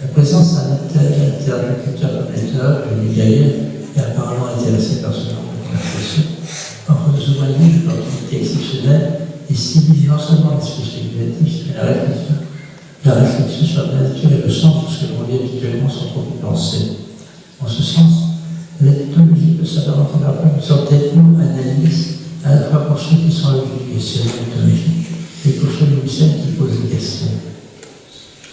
La présence d'un interlocuteur connaisseur, Denis Gaillard, est apparemment intéressé par ce genre de conversation, offre de ce point de vue une opportunité exceptionnelle et stimule non seulement l'esprit spéculatif, mais la réflexion sur la nature et le sens de ce que l'on dit habituellement sans trop y penser. En ce sens, l'ethnologie peut s'apparenter parfois une sorte d'ethno-analyse, à la fois pour ceux qui sont à l'objet du questionnement ethnologique et pour ceux ou celles qui posent des questions.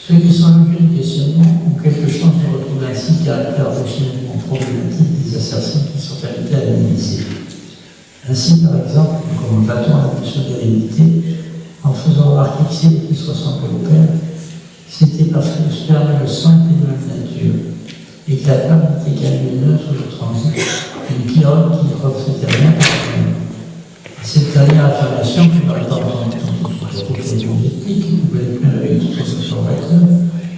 Ceux qui sont à l'objet du questionnement ont quelque chance de retrouver ainsi le caractère originellement problématique des assertions qui sont invitées à analyser. Ainsi, par exemple, comment va-t-on à la notion d'hérédité en faisant remarquer que si les fils ressemblaient au père, c'était parce que le sperme et le sang étaient de même nature, et que la femme était calmineuse sur le transit, une pyrrhone qui ne reflétait rien par elle-même. Cette dernière affirmation, qui par exemple en question éthique, qui pouvait être avec toute observateur,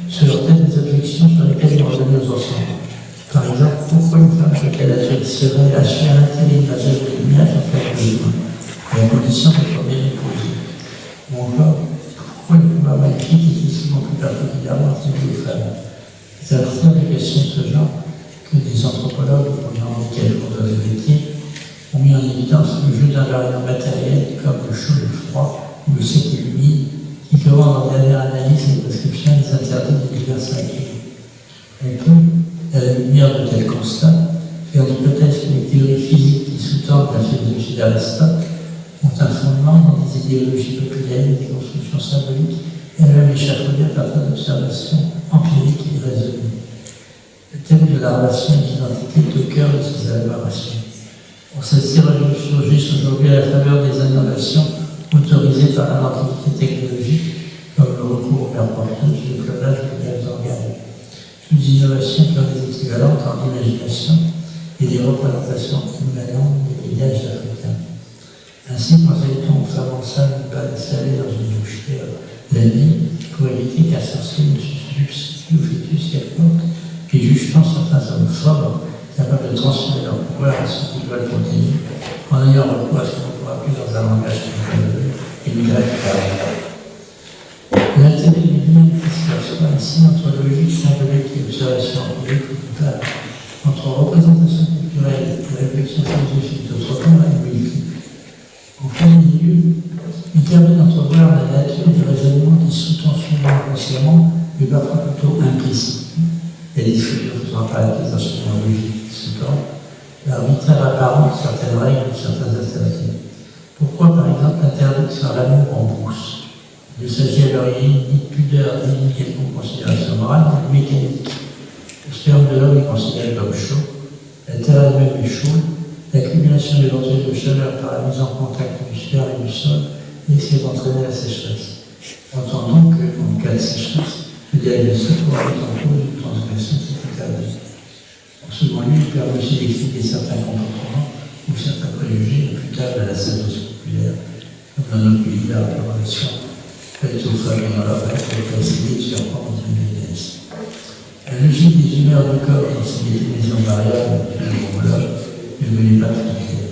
se heurtait des objections sur lesquelles ils revenaient aux ensembles. Par exemple, pourquoi une femme laquelle elle serait assurée à l'intérêt de la lumière en cas de besoin, à la condition d'être bien épousée? Ou encore, pourquoi une femme magnifique est souvent plus particulièrement attribuée aux femmes? C'est à partir des questions de ce genre que des anthropologues, dans lesquels on doit des métiers, ont mis en évidence le jeu d'invariants matériels comme le chaud et le froid, ou le sec et l'humide, qui commandent en dernière analyse les prescriptions des interdits de divers inquiets. On peut, à la lumière de tels constats, faire l'hypothèse que les théories physiques qui sous-tendent la philosophie d'Aristote ont un fondement dans des idéologies populaires et des constructions symboliques, elles-mêmes échafaudées à partir d'observations empiriques et raisonnées. Le thème de la relation et de l'identité est au cœur de ces élaborations. Pour celles-ci surgissent aujourd'hui à la faveur des innovations autorisées par l'antiquité technologique, comme le recours aux mères porteuses, le clonage de gaz organiques. Toutes innovations qui ont des équivalentes en imagination et des représentations immanentes des villages africains. Ainsi, conseille-t-on aux femmes enceintes de ne pas laisser aller dans une boucherie la nuit pour éviter qu'un sorcier ne substitue au fœtus qu'elle porte, et juge-t-on certains hommes forts capables de transférer leur pouvoir à ceux qui veulent continuer, en ayant recours à ce qu'on ne pourra plus dans un langage et une grecque par l'intérêt du lien qui se perçoit ainsi entre logique symbolique et observation empirique ou totale, entre représentation culturelle et réflexion philosophique d'autre part et multiple. Au premier lieu, il permet d'entrevoir la nature du raisonnement qui sous-tend souvent inconsciemment, mais parfois plutôt implicitement, et les discussions faisant apparaître les enseignements logiques qui sous-tendent l'arbitraire apparent de certaines règles ou de certains interdits. Pourquoi, par exemple, interdire sur l'amour en brousse? Il ne s'agit alors ni de pudeur, ni d'une quelconque considération morale, mais de mécanique. Le sperme de l'homme est considéré comme chaud, la terre elle-même est chaude, l'accumulation éventuelle de chaleur par la mise en contact du sperme et du sol risque d'entraîner la sécheresse. Entendons que, en cas de sécheresse, le diagnostic pourra être en cause d'une transgression de cette interdit. En second lieu, il permet aussi d'expliquer certains comportements ou certains préjugés imputables à la sagesse populaire, comme dans notre pays, la relation faite aux femmes dans leur règle pour essayer de surprendre une déesse. La logique des humeurs du corps et des décisions variables de l'homme ne venait pas très clair.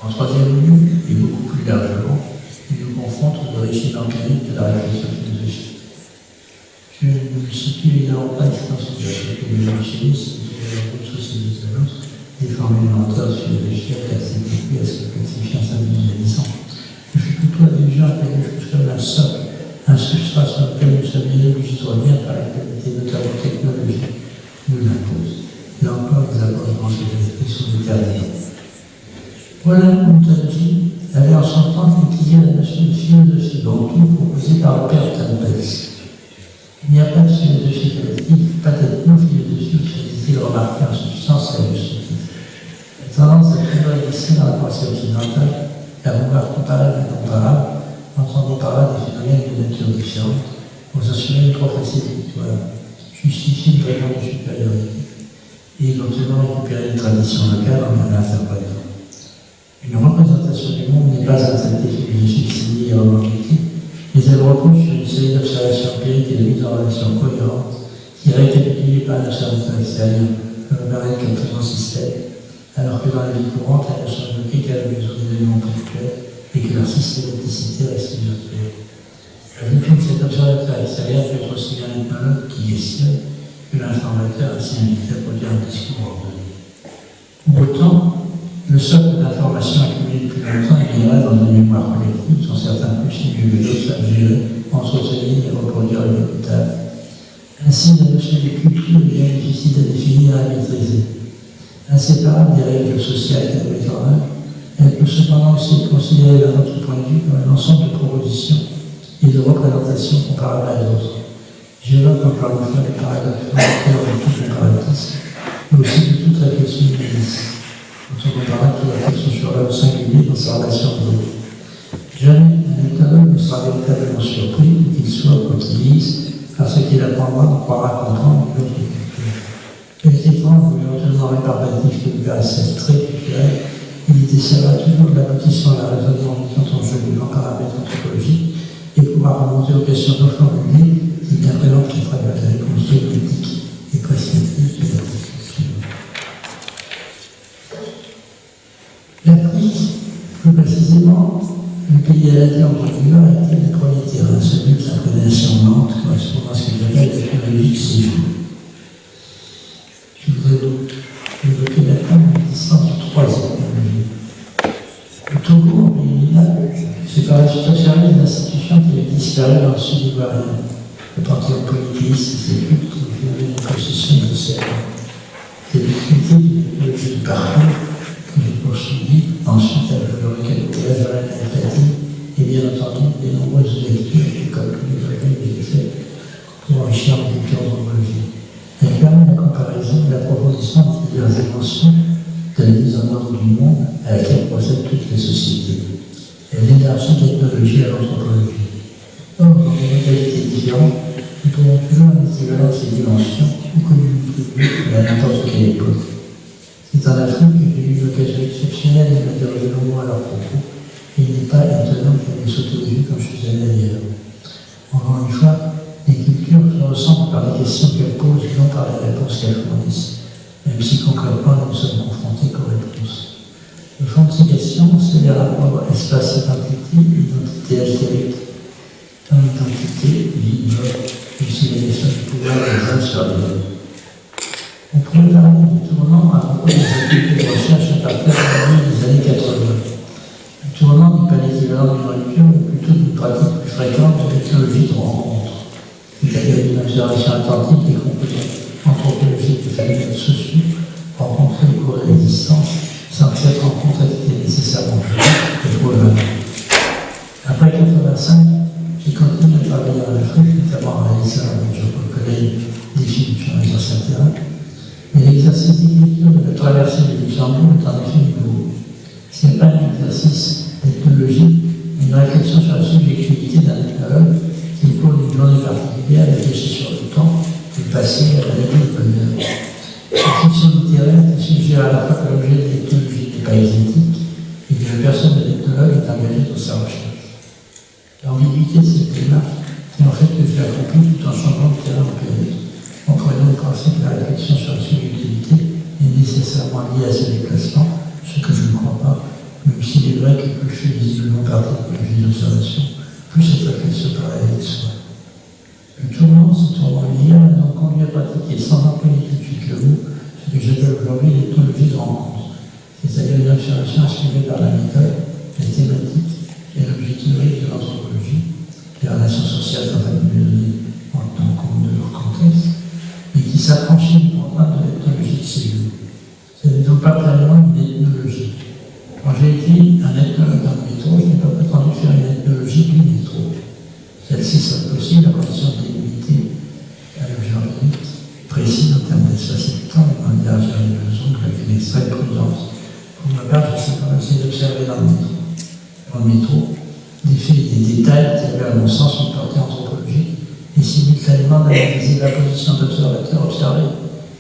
En troisième lieu, et beaucoup plus largement, il nous confronte aux origines empiriques de la réflexion philosophique. Je ne me situe évidemment pas l'extension de la l'évolutionnisme de d'autres sociétés de l'autre, des formules mentales philosophiques acceptées à ce que classifiant sa mondialisant. Je suis plutôt allusion à quelque chose comme un socle, un substrat sur lequel nous sommes obligés de revenir par la qualité notamment technologique nous l'impose. Là encore, les apports de ces sont déterminés. Voilà l'ontologie avait en son temps étudié la notion de philosophie bantou proposée par le père Campbell. Il n'y a pas de philosophie collective, pas d'ethno-philosophie, dit-il remarqué en substance à ce titre. La tendance à trouver ici dans la pensée occidentale à vouloir comparer l'incomparable, entendant par là des phénomènes de nature différente, pour s'assurer une trop facile victoire, justifier une réponse de supériorité, et éventuellement récupérer une tradition locale en la réinterprétant. Une représentation du monde n'est pas un traité philosophique signé et revendiqué, mais elle repose sur une série d'observations empiriques et de mise en relation cohérente qui est récapitulée par un observateur extérieur, comme apparaît comme faisant système, alors alors que dans la vie courante, elles ne sont évoquées qu'à la mesure des éléments ponctuels et que leur systématicité reste virtuelle. Ajoutons que cet observateur extérieur peut être aussi bien l'ethnologue qui questionne que l'informateur ainsi invité à produire un discours ordonné. Pour autant, le socle d'informations accumulées depuis longtemps est livré dans une mémoire collective dont certains plus et mieux que d'autres savent gérer, entretenir et reproduire l'écoutable. Ainsi, la notion de culture devient difficile à définir et à maîtriser. Inséparable des règles sociales qu'elle met en œuvre, elle peut cependant aussi être considérée d'un autre point de vue comme un ensemble de propositions et de représentations comparables à d'autres. J'évoque encore une fois les paradoxes fondateurs de tout comparatisme, mais aussi de toute réflexion humaniste, quand on compare toute réflexion sur l'homme singulier dans sa relation aux autres. Jamais un ethnologue ne sera véritablement surpris, qu'il soit ou qu'il lise, par ce qu'il apprendra en croira comprendre une autre culture. Effectivement, vous voyez toujours rébarbatif que le assez très culturel, il essaiera toujours de l'aboutissement à la raisonnement en mettant en jeu les grands paramètres anthropologiques et pouvoir remonter aux questions non formulées qui bien présentes qui traversent la réponse dogmatique et prescriptive de la discussion. L'Afrique, plus précisément, le pays à la terre en Portugal a été le premier terrain, celui de la prédation lente correspondant à ce qu'il appelle la technologie séjour. Je voudrais donc évoquer maintenant l'existence du troisième technologie. Le Togo, en pays c'est par la suite observé des institutions qui avaient disparu dans le sud ivoirien. Le panthéon polythéiste, ses cultes, les possessions de cerveau. C'est l'utilité du parcours que j'ai poursuivi ensuite avec le recalculage de la méditation et bien entendu des nombreuses lectures du code que j'ai fait pour enrichir la culture anthropologique. Elle permet la comparaison et l'approfondissement de diverses dimensions de la mise en ordre du monde à laquelle procèdent toutes les sociétés. Elle élargit l'ethnologie à l'anthropologie. Or, dans des modalités différentes, nous trouvons toujours un équivalent de ces dimensions ou connues à n'importe quelle époque. C'est en Afrique que j'ai eu l'occasion exceptionnelle de m'interroger longuement à leur propos, et il n'est pas étonnant qu'elles me sautent aux yeux quand je suis allé ailleurs. Encore une fois, les cultures se ressemblent par les questions qu'elles posent, non par les réponses qu'elles fournissent, même si concrètement nous sommes confrontés qu'aux réponses. Le fond de ces questions, c'est les rapports espace-identité et identité altérite. Dans l'identité, vie, mort, et aussi les questions du pouvoir des uns sur les autres. On pourrait parler du tournant à propos des activités de recherche à partir des années 80. Le tournant n'est pas l'équivalent d'une rupture, mais plutôt d'une pratique plus fréquente de l'ethnologie de rencontre, c'est-à-dire d'une observation attentive des composantes anthropologiques des phénomènes sociaux rencontrés au cours de l'existence, sans que cette rencontre ait été nécessairement et probable. Après 1985, j'ai continué à travailler en Afrique, notamment en réalisant avec Jean-Paul Collègue des films sur les anciens terrains. Mais l'exercice d'écriture de la traversée du Luxembourg est en effet nouveau. Ce n'est pas un exercice d'ethnologie, mais une réflexion sur la subjectivité d'un ethnologue qui, pour une journée particulière, réfléchit sur le temps, le passé, la réalité et le bonheur. La fiction littéraire suggère à la fois que l'objet de l'ethnologie n'est pas exotique et que la personne de l'ethnologue est engagée dans sa recherche. L'ambiguïté de cette démarche, c'est en fait que je l'accomplis tout en changeant de terrain empirique. On pourrait donc penser que la réflexion sur la subjectivité est nécessairement liée à ce déplacement, ce que je ne crois pas, même s'il est vrai que plus je suis visiblement parti de l'observation, plus cette réflexion paraît aller de soi. Le tournant, ce tournant linéaire, m'a donc conduit à pratiquer sans employer tout de suite le mot, ce que j'appelle aujourd'hui l'ethnologie de rencontre, c'est-à-dire une observation inspirée par la méthode, les thématiques et l'objet théorique de l'anthropologie, les relations sociales dans la données en tant compte de leur contexte, mais qui s'affranchit du contrainte de l'ethnologie de cellule. Ce n'est donc pas pleinement une ethnologie. Quand j'ai été un ethnologue dans le métro, je n'ai pas prétendu faire une ethnologie du métro. Celle-ci serait possible à condition de délimiter un objet organique précis en termes d'espace et de temps, mais en élargir les besoins avec une extrême prudence. Pour ma part, j'ai simplement essayé d'observer dans le métro des faits et des détails qui avaient à mon sens une portée anthropologique et simultanément d'analyser la position d'observateur observé.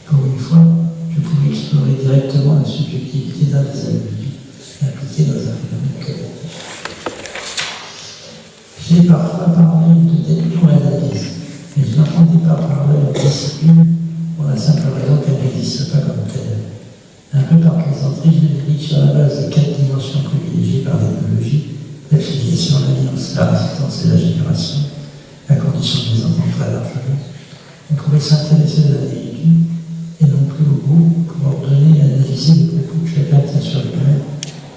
Pour une fois, je pouvais explorer directement la subjectivité d'un des individus impliqués dans un phénomène collectif. J'ai parfois parlé de techno-analyse, mais je n'entendais pas parler de discipline pour la simple raison qu'elle n'existe pas comme telle. Un peu par plaisanterie, je l'ai dit sur la base des 4 dimensions privilégiées par l'ethnologie, la filiation, l'alliance, la résistance et la génération, la condition des enfants très largement. On pourrait s'intéresser à l'individu et non plus au groupe pour ordonner et analyser les propos que chacun tient sur lui-même,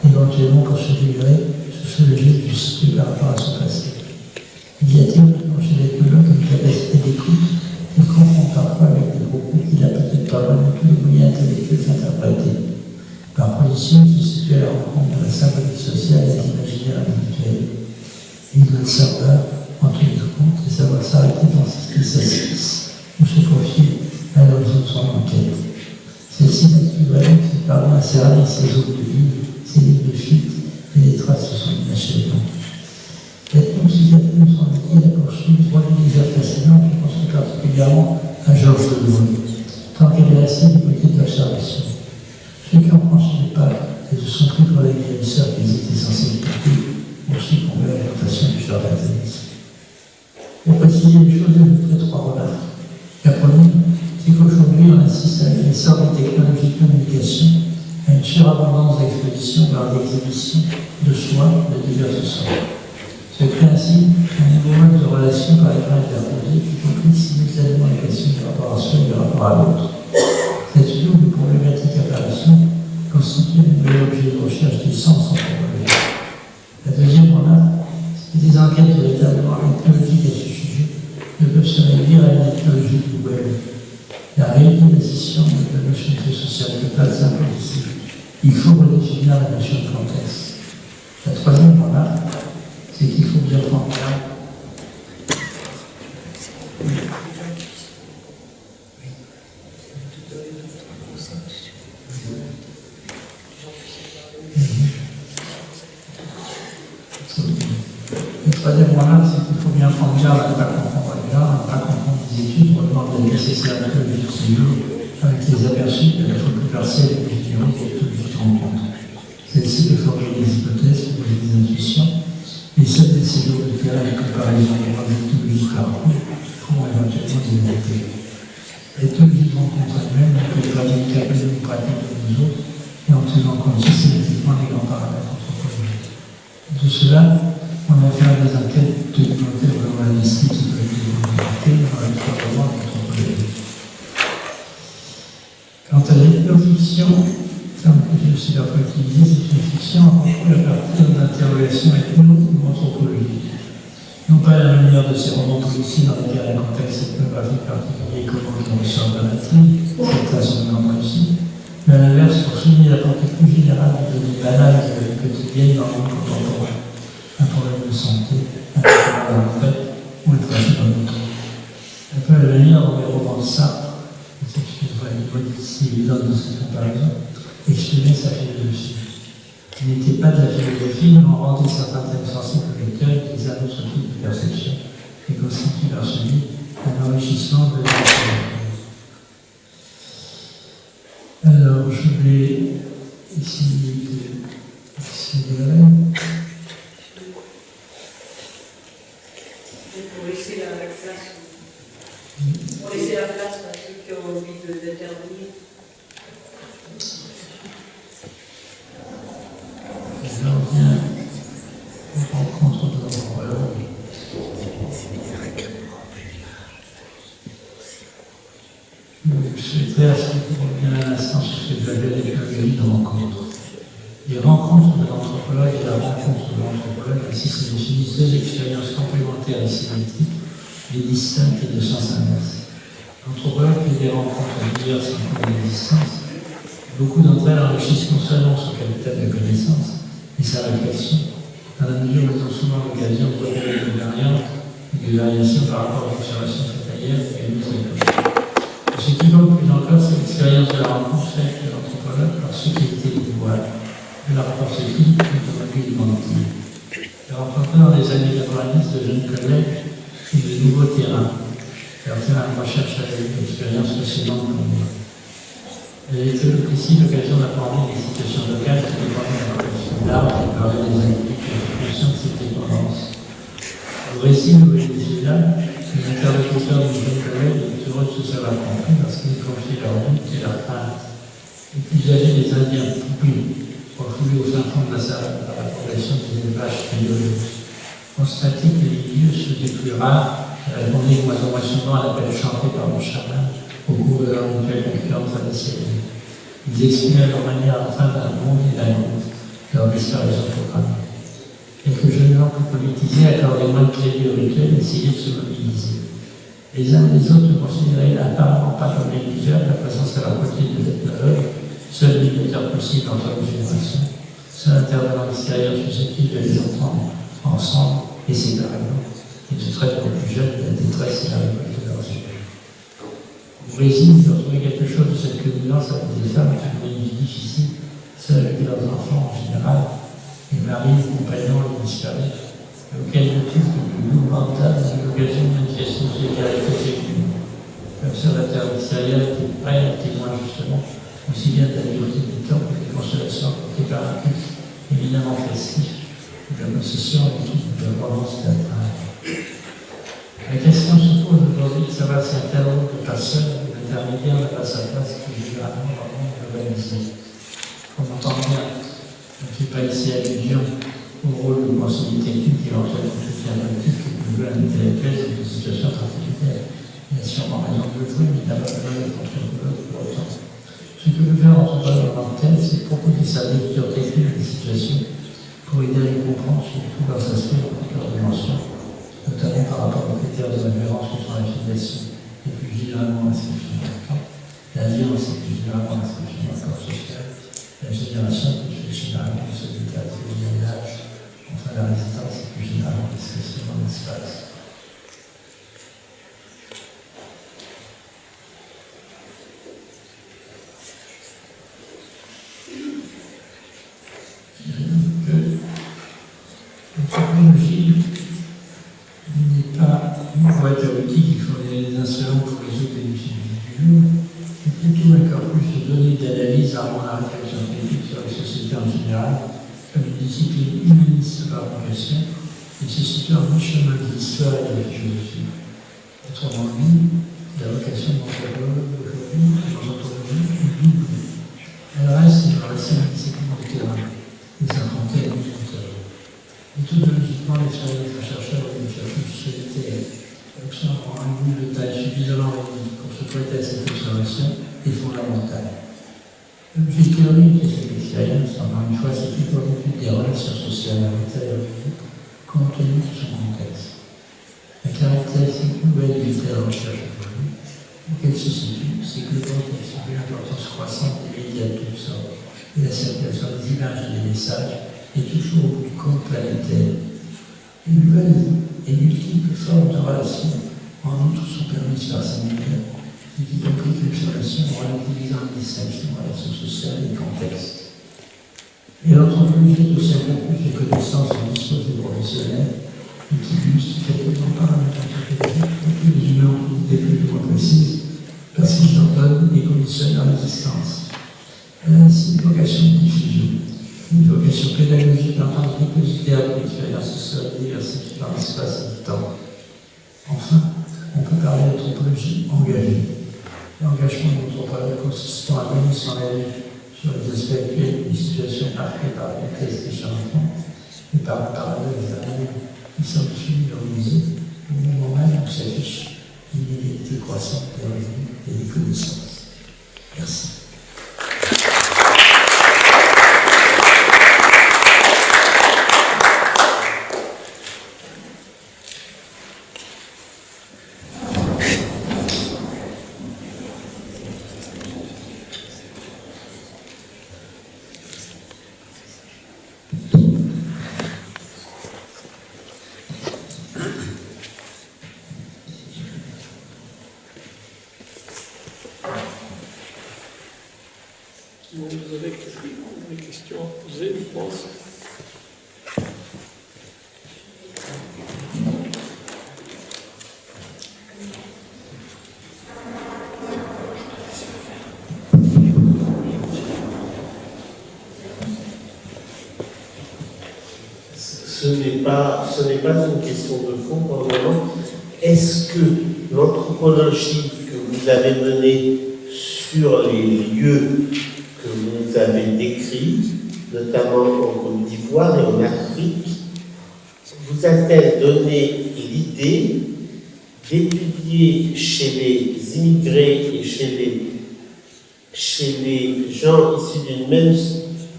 éventuellement pour se libérer, se soulager du cycle par rapport à son passé. Il y a théoriquement chez l'ethnologue une capacité d'écoute qui confronte parfois avec des propos qu'il a peut-être pas vraiment tous les moyens intellectuels d'interpréter. Par position, il se situe à la rencontre de la symbolique sociale et de l'imaginaire individuel. Il doit savoir en tenir compte et savoir s'arrêter dans ce qui s'assiste ou se confier à l'horizon de son enquête. Celle-ci n'est plus vraie que parvient à cerner ses zones de vie, ses lignes de fuite et les traces de son inachèvement. L'ethnopsychiatrie, nous semble-t-il, a poursuivi trois univers fascinants, je pense plus particulièrement à Georges de Gaulle, tant qu'elle est restée du côté de l'observation. Ceux qui ont franchi le pas et se sont pris pour les guérisseurs qu'ils étaient censés écouter, poursuivent pour l'orientation du charlatanisme. Pour préciser les choses, je vous ferai trois remarques. La première, c'est qu'aujourd'hui, on assiste à l'essor des technologies de communication, à une surabondance d'expositions, voire d'exhibitions de soi de diverses sortes. Se crée ainsi un nouveau mode de relation par les plans interposés qui complique simultanément les questions du rapport à soi et du rapport à l'autre. Cette double problématique apparition constitue un nouvel objet de recherche du sens anthropologique. La deuxième remarque, c'est que des enquêtes véritablement ethnologiques à ce sujet ne peuvent se réduire à une ethnologie du web. La réutilisation de la notion de sociale n'est pas simple ici. Il faut redéfinir la notion de contexte. La troisième remarque, c'est qu'il faut bien prendre garde. La troisième remarque, c'est qu'il faut bien prendre garde à ne pas confondre les genres, à ne pas confondre des études relevant de la nécessaire archéologie de ces jours avec les aperçus de la fois plus partielle et plus théorique de toute vie de rencontre. Celle-ci peut forger des hypothèses ou des intuitions, et seuls des séjours de terrain et comparaison des ethnologies parcours pourront éventuellement délimiter. L'ethnologie de rencontre elle-même ne peut pas être capable de pratique de nous autres et en tenant compte systématiquement des grands paramètres anthropologiques. De cela, on a fait des enquêtes documentaires journalistiques qui peuvent être documentées dans l'exploitement anthropologique. Quant à l'ethnofiction, terme que j'ai aussi parfois utilisé, c'est une fiction rencontrée à partir d'interrogations ethno ou anthropologiques. Non pas à la manière de ces romans policiers dans lesquels un contexte ethnographique particulier commande le ressort de l'intrigue, certains sont vraiment réussis, mais à l'inverse pour souligner la portée plus générale de données banales de la vie quotidienne dans le monde contemporain. Un problème de santé, un problème de retraite ou le trajet dans le temps. Un peu à la manière dont les romans de Sartre, excusez-moi, une modestie évidente de cette comparaison, exprimer sa philosophie. Il n'était pas de la philosophie, mais on rendait certains thèmes sensibles au lecteur et utilisait un autre type de perception et constitue par celui un enrichissement de la Alors, je vais essayer d'accélérer.
Pour laisser la place à ceux qui ont envie d'intervenir.
Je reviens aux rencontres de l'anthropologue. Je souhaiterais revenir un instant sur ce que j'appelle l'ethnologie de rencontre. Les rencontres de l'anthropologue et la rencontre de l'anthropologue ainsi se définissent deux expériences complémentaires et symétriques, les distinctes et de sens inverse. L'anthropologue fait des rencontres diverses en cours d'existence. Beaucoup d'entre elles enrichissent non seulement son capital de connaissances, mais sa réflexion, dans la mesure où elles ont souvent l'occasion de repérer des variantes et des variations par rapport aux observations faites ailleurs et à notre époque. Ce qui compte plus encore, c'est l'expérience de la rencontre faite de l'anthropologue par ceux qui étaient les voiles, de la porte-fille et de la vie du monde entier. J'ai rencontré dans les années 90 de jeunes collègues et de nouveaux terrains. Leur terrain de recherche a eu une expérience passionnante pour moi. J'ai été ici l'occasion d'apprendre des situations locales qui dépendaient de la profession d'art et de parler des individus qui étaient conscients de cette dépendance. Au récit de Venezuela, les interlocuteurs du jeune collègue étaient heureux de se savoir compris parce qu'ils confiaient leurs doutes et leurs craintes. Les plus âgés des Indiens poupées, refoulés au fin fond de la savane par la progression des élevages biologiques, constaté que les lieux se faisaient plus rares et répondaient moins en moins souvent à l'appel chanté par le chaman au cours de leur nouvelle concurrence traditionnelle. Ils exprimaient à leur manière la fin d'un monde et d'un autre, leur disparition programmée. Quelques jeunes gens plus politisés accordaient moins de crédit au rituel et essayaient de se mobiliser. Les uns et les autres considéraient apparemment pas comme négligeable la présence à leur côté de l'ethnologue, seul médiateur possible entre les générations, seul intervenant extérieur susceptible de les entendre ensemble et séparément, et de traiter aux plus jeunes de la détresse et la révolte de leurs yeux. Au Brésil, ils retrouvaient quelque chose de cette communance avec des femmes qui avaient une vie difficile, seules avec leurs enfants en général, et maris ou compagnons les disparus, auquel je trouve que le mouvement mental est l'occasion de manifester une solidarité séculaire. L'observateur extérieur était prêt à témoin justement, aussi bien de la liberté du temps que des consolations apportées par un culte éminemment festif, de la possession et de la romance théâtrale. La question se pose aujourd'hui de savoir si un tel nombre de personnes, l'intermédiaire n'a pas sa place plus généralement dans le monde globalisé. On entend bien, on ne fait pas ici allusion au rôle de conseiller technique et éventuellement de soutien politique que peut jouer un intellectuel dans une situation particulière. Il a sûrement raison de le jouer, mais il n'a pas besoin d'être contre-colloque pour autant. Ce que veut faire l'entrepreneur en tête, c'est proposer sa lecture technique des situations pour aider à les comprendre sur tous leurs aspects dans toutes leurs dimensions, notamment par rapport aux critères de référence que sont la filiation et plus généralement l'inscription dans le temps, la violence et plus généralement l'inscription dans le corps social, la génération plus généralement de solidarité au village, enfin la résistance et plus généralement l'inscription dans l'espace. L'anthropologie n'est pas une voie théorique, il faut des instruments pour résoudre les difficultés du jour, mais plutôt un corpus de données d'analyse avant la réflexion critique sur les sociétés en général, comme une discipline humaniste par vocation, et se situe en mi-chemin de l'histoire et de la philosophie. Autrement dit, la vocation de l'anthropologue aujourd'hui, de l'anthropologie, est double. Elle reste dans la seule discipline du terrain, et s'affronter à l'utilisateur. Méthodologiquement, l'expérience d'un chercheur ou d'une chercheuse solitaire observant un bout de taille suffisamment réduit pour se prêter à cette observation est fondamentale. L'objet théorique de cette expérience, encore une fois, c'est plutôt l'étude des relations sociales à l'intérieur du groupe, compte tenu de son contexte. La caractéristique nouvelle de telle recherche aujourd'hui, auquel se situe, c'est que le contexte de l'importance croissante des médias de toutes sortes et la circulation des images et des messages est toujours au bout du compte planétaire. Une nouvelle et multiples formes de relations, en outre, sont permises par ces médias, y compris l'observation en relativisant les distinctions, relations sociales et contextes. Et l'anthropologie est aussi un peu plus de connaissances dont disposent des professionnels, et qui illustre quelquefois par la anthropologie, tous les humains ont des plus ou moins précises, parce qu'ils leur donnent et conditionnent leur existence. Elle a ainsi une vocation de diffusion, une vocation pédagogique en tant que dépositaire d'une expérience sociale diversifiée par l'espace et le temps. Enfin, on peut parler d'anthropologie engagée. L'engagement de l'anthropologue consistant à mener son avis sur les aspects actuels d'une situation marquée par la vitesse des changements et par le parallèle des années qui semblent familiarisés au moment même où s'affiche l'inégalité croissante des revenus et des connaissances. Merci.
Vous avez des questions à poser, je pense.
Ce n'est pas une question de fond pour le moment. Est-ce que l'anthropologie que vous avez menée sur les lieux que vous avez décrits, notamment en Côte d'Ivoire et en Afrique, vous a-t-elle donné l'idée d'étudier chez les immigrés et chez les gens issus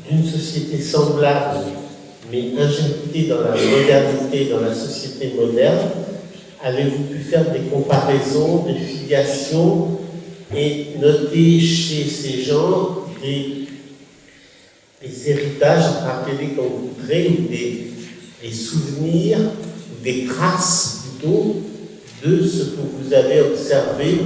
d'une société semblable, mais injectés dans la modernité, dans la société moderne, avez-vous pu faire des comparaisons, des filiations et noter chez ces gens des héritages, rappelez comme vous voudrez, ou des souvenirs, ou des traces plutôt, de ce que vous avez observé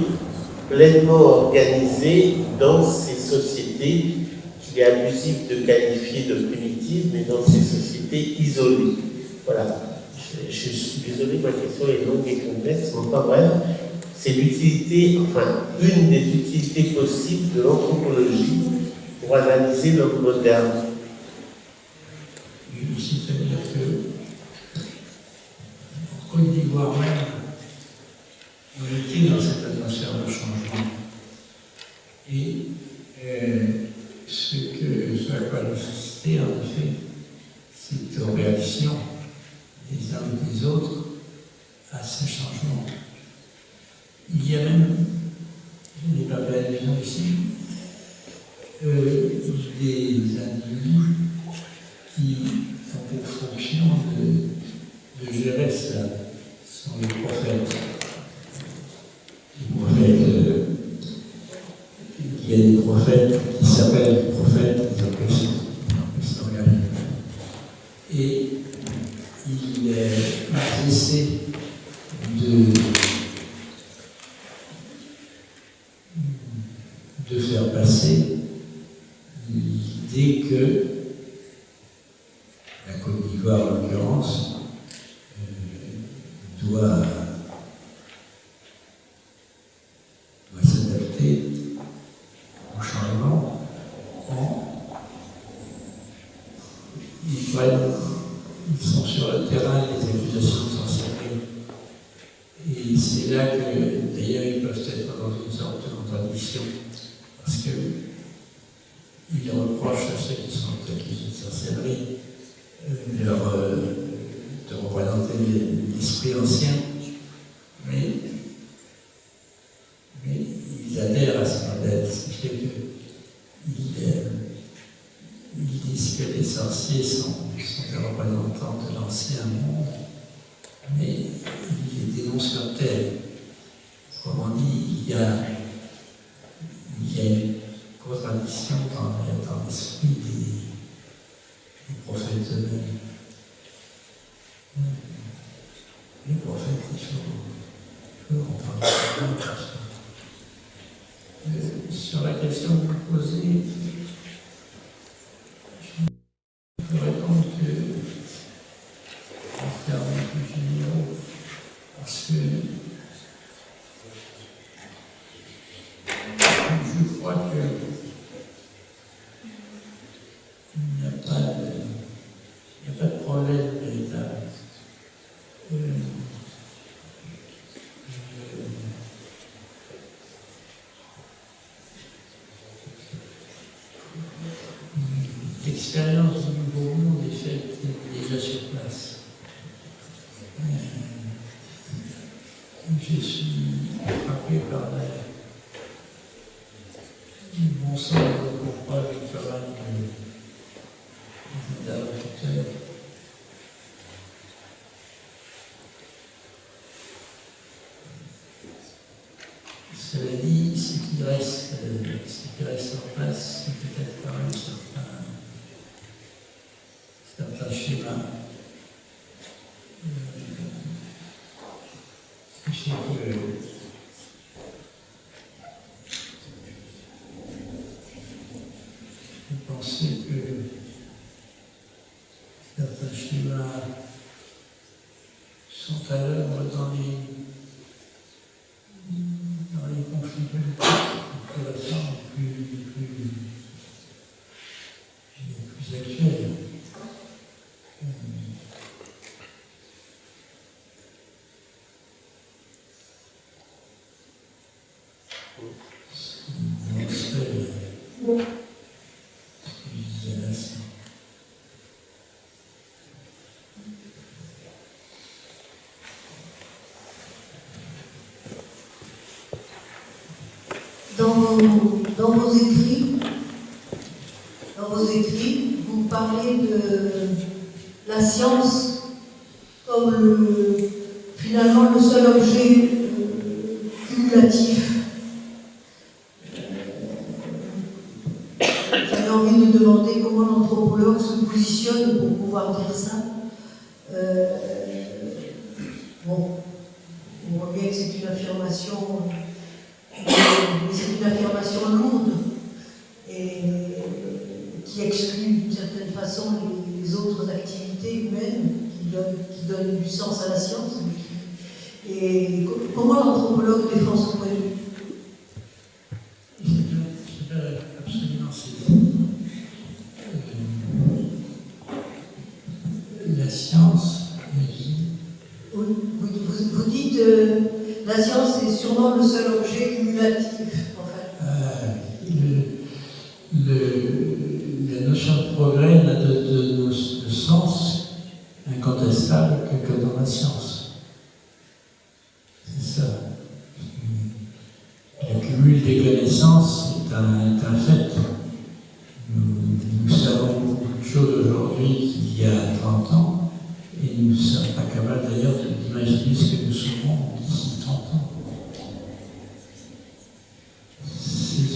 pleinement organisé dans ces sociétés qu'il est abusif de qualifier de primitives, mais dans ces sociétés isolées. Voilà. Je suis désolé, ma question est longue et complexe, mais enfin bref, c'est l'utilité, enfin, une des utilités possibles de l'anthropologie pour analyser l'homme moderne.
C'est-à-dire que, en Côte d'Ivoire même, on était dans cette atmosphère de changement. Et ce à quoi nous assistait, en effet, c'est une réaction des uns et des autres à ce changement. Il y a même, je n'ai pas fait allusion ici, des individus qui ont pour fonction de gérer cela. Ce sont les prophètes. Les prophètes, il y a des prophètes qui s'appellent prophètes, ils appellent ça. Et ils essaient de faire passer l'idée que la Côte d'Ivoire, en l'occurrence, doit s'adapter au changement ils sont sur le terrain, les accusations sont sérieuses. Et c'est là que, d'ailleurs, ils peuvent être dans une sorte de contradiction. Parce qu'ils reprochent à ceux qui sont accusés de sorcellerie de représenter l'esprit ancien, mais ils adhèrent à ce modèle, ce qui fait qu'ils disent que les sorciers sont des représentants de l'ancien monde, mais ils les dénoncent comme tels. Autrement dit, il y a une contradiction dans l'esprit des prophètes eux-mêmes. Les prophètes, il faut en parler. Sur la question que vous posez, je peux répondre que, en termes plus généraux, parce que je crois que il n'y a pas de problème véritable. L'expérience du nouveau monde est faite déjà sur place. Je suis frappé par le bon sens de pourquoi le travail des interlocuteurs. Cela dit, ce qui reste en place, c'est peut-être quand même certains schémas. Ce qui fait que je pensais que certains schémas sont à l'œuvre dans les conflits politiques plus récents, plus actuels.
dans vos écrits, vous parlez de la science comme finalement le seul objet cumulatif. J'avais envie de demander comment l'anthropologue se positionne pour pouvoir dire ça. Bon, on voit bien que c'est une affirmation, mais c'est une affirmation lourde et qui exclut d'une certaine façon les autres activités humaines qui donnent du sens à la science. Et comment l'anthropologue défend ce point de vue?
Absolument, la science,
vous dites la science est sûrement le seul objet cumulatif, en fait.
La notion de progrès n'a de sens incontestable que dans la science. C'est ça. Le cumul des connaissances est un fait. Nous savons beaucoup de choses aujourd'hui qu'il y a 30 ans, et nous ne sommes pas capables d'ailleurs d'imaginer ce que nous serons d'ici 30 ans.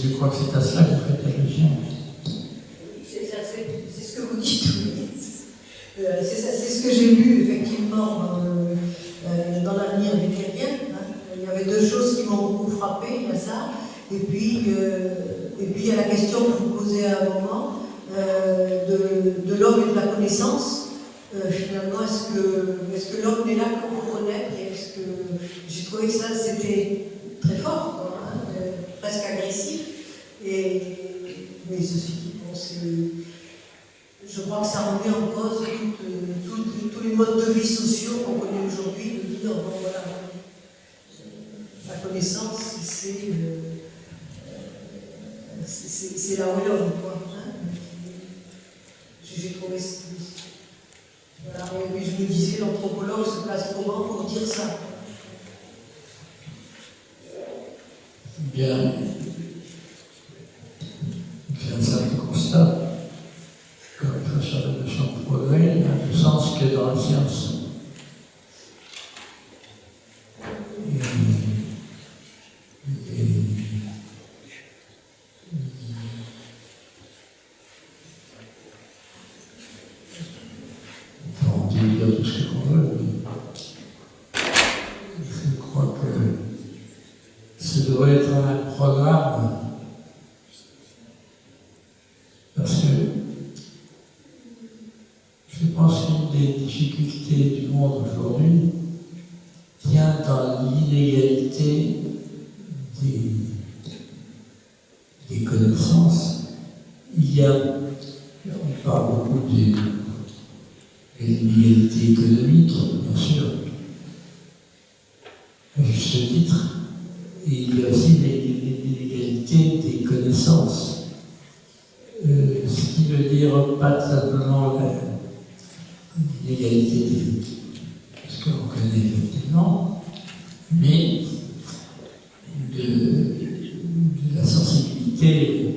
Je crois que c'est à cela que vous faites allusion.
C'est ce que vous dites, oui. C'est ce que j'ai lu effectivement dans l'avenir vétérien. Il y avait deux choses qui m'ont beaucoup frappé, il y a ça, et puis il y a la question que vous posez à un moment de l'homme et de la connaissance. Finalement, est-ce que l'homme est là pour connaître? Est-ce que j'ai trouvé que ça c'était très fort, quoi, hein, presque agressif. Mais ceci dit, bon, je crois que ça remet en cause tous les modes de vie sociaux qu'on connaît aujourd'hui, de dire bon voilà, la connaissance c'est la l'homme, quoi. Hein. J'ai trouvé voilà, et puis je me disais, l'anthropologue se place comment pour dire ça?
Bien, c'est un simple constat. Comme il faut sur la notion de progrès, n'a de sens que dans la science. On peut dire tout ce qu'on veut, mais je crois que ce devrait être un programme, parce que je pense qu'une des difficultés du monde aujourd'hui tient dans l'inégalité des connaissances. On parle beaucoup des inégalités économiques, bien sûr, à juste titre, et il y a aussi l'inégalité des connaissances. Ce qui veut dire pas simplement l'inégalité ce qu'on connaît effectivement, mais de la sensibilité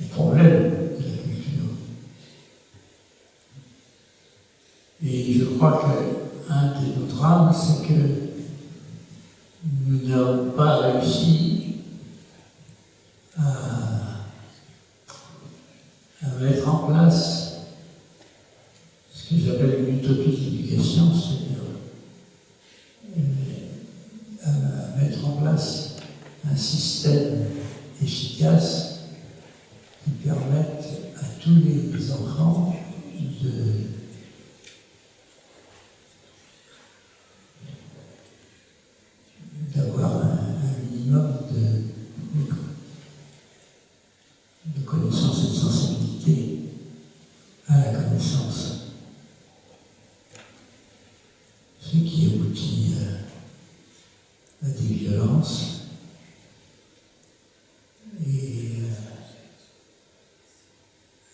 au problème de la culture. Et je crois qu'un de nos drames, c'est que nous n'avons pas réussi à mettre en place ce que j'appelle une utopie de l'éducation, c'est-à-dire à mettre en place un système efficace qui permette à tous les enfants d'avoir un minimum de connaissance et de sensibilité à la connaissance. Ce qui aboutit à des violences et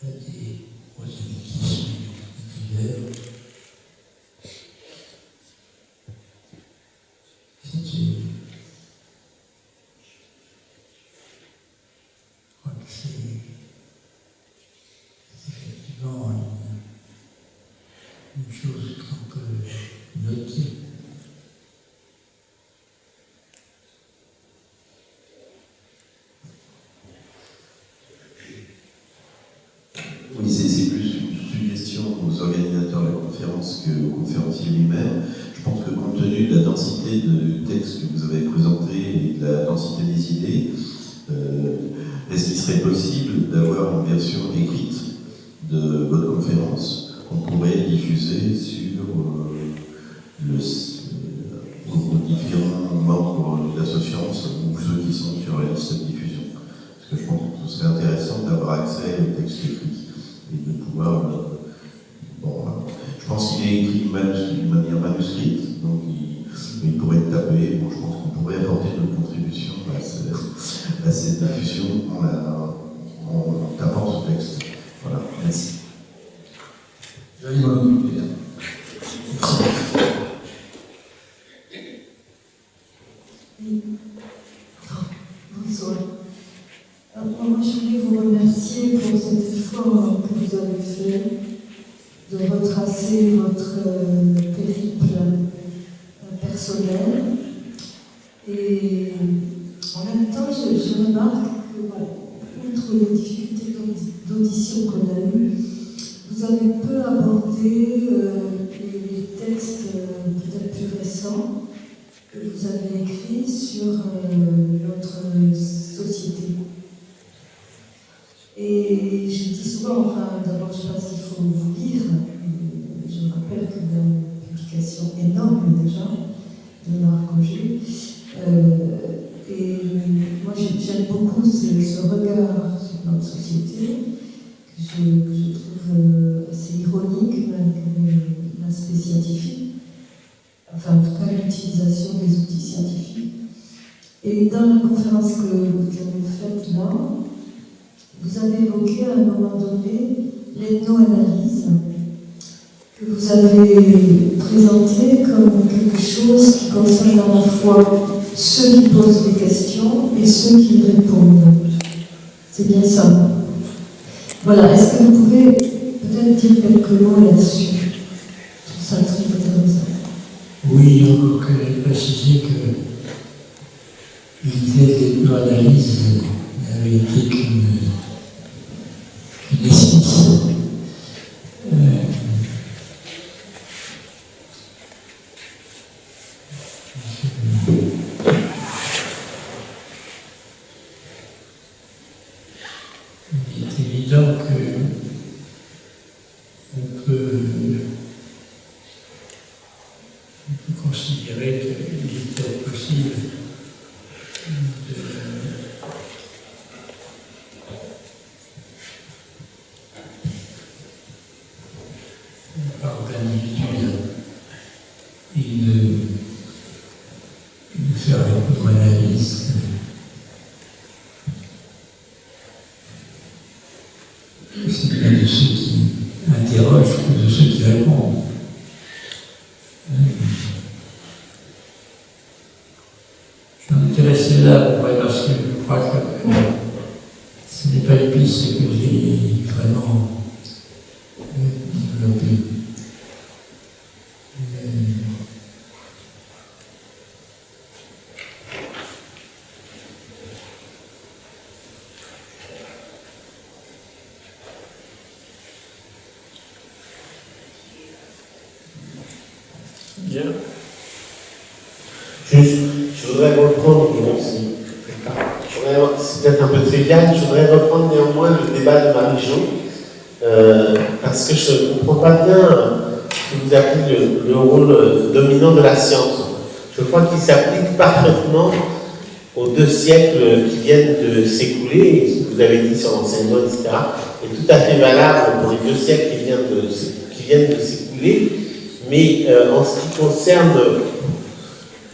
à des prosélytismes chose qu'on peut noter.
Oui, c'est plus une suggestion aux organisateurs de la conférence qu'au conférencier lui-même. Je pense que compte tenu de la densité de texte que vous avez présenté et de la densité des idées, est-ce qu'il serait possible d'avoir une version écrite de votre conférence qu'on pourrait diffuser sur aux différents membres de l'association ou ceux qui sont sur la liste de diffusion? Parce que je pense que ce serait intéressant d'avoir accès au texte écrit et de pouvoir... je pense qu'il est écrit de manière manuscrite, donc il pourrait être tapé. Bon, je pense qu'on pourrait apporter notre contribution à cette diffusion en tapant ce texte. Voilà, merci.
Bonsoir. Moi, je voulais vous remercier pour cet effort que vous avez fait de retracer votre périple personnel. Et en même temps, je remarque que, outre les difficultés d'audition qu'on a eues, vous avez peu abordé les textes peut-être plus récents que vous avez écrits sur notre société. Et je dis souvent, d'abord je pense qu'il faut vous lire. Je rappelle que vous avez une publication énorme déjà de Marc Auger. Et moi j'aime beaucoup ce regard sur notre société que je trouve assez ironique malgré l'aspect scientifique, enfin en tout cas l'utilisation des outils scientifiques. Et dans la conférence que vous avez faite là, vous avez évoqué à un moment donné l'ethnoanalyse, que vous avez présenté comme quelque chose qui concerne à la fois ceux qui posent des questions et ceux qui y répondent. C'est bien ça. Voilà, est-ce que vous pouvez peut-être dire quelques mots là-dessus? Je trouve ça très intéressant.
Oui, encore que j'ai précisé que l'idée de l'ethnoanalyse n'avait été qu'une essence. Il est évident qu'on peut considérer qu'il est peut-être possible d'un individu et de faire une analyse aussi bien de ceux qui interrogent que de ceux qui répondent. Je m'intéressais là parce que je crois que ce n'est pas une piste que j'ai vraiment développée.
Bien.
Juste, je voudrais reprendre, c'est peut-être un peu trivial, je voudrais reprendre néanmoins le débat de Marie-Jo, parce que je ne comprends pas bien ce que vous appelez le rôle dominant de la science. Je crois qu'il s'applique parfaitement aux 2 siècles qui viennent de s'écouler, et ce que vous avez dit sur l'enseignement, etc., est tout à fait valable pour les 2 siècles qui viennent de s'écouler, mais en ce qui concerne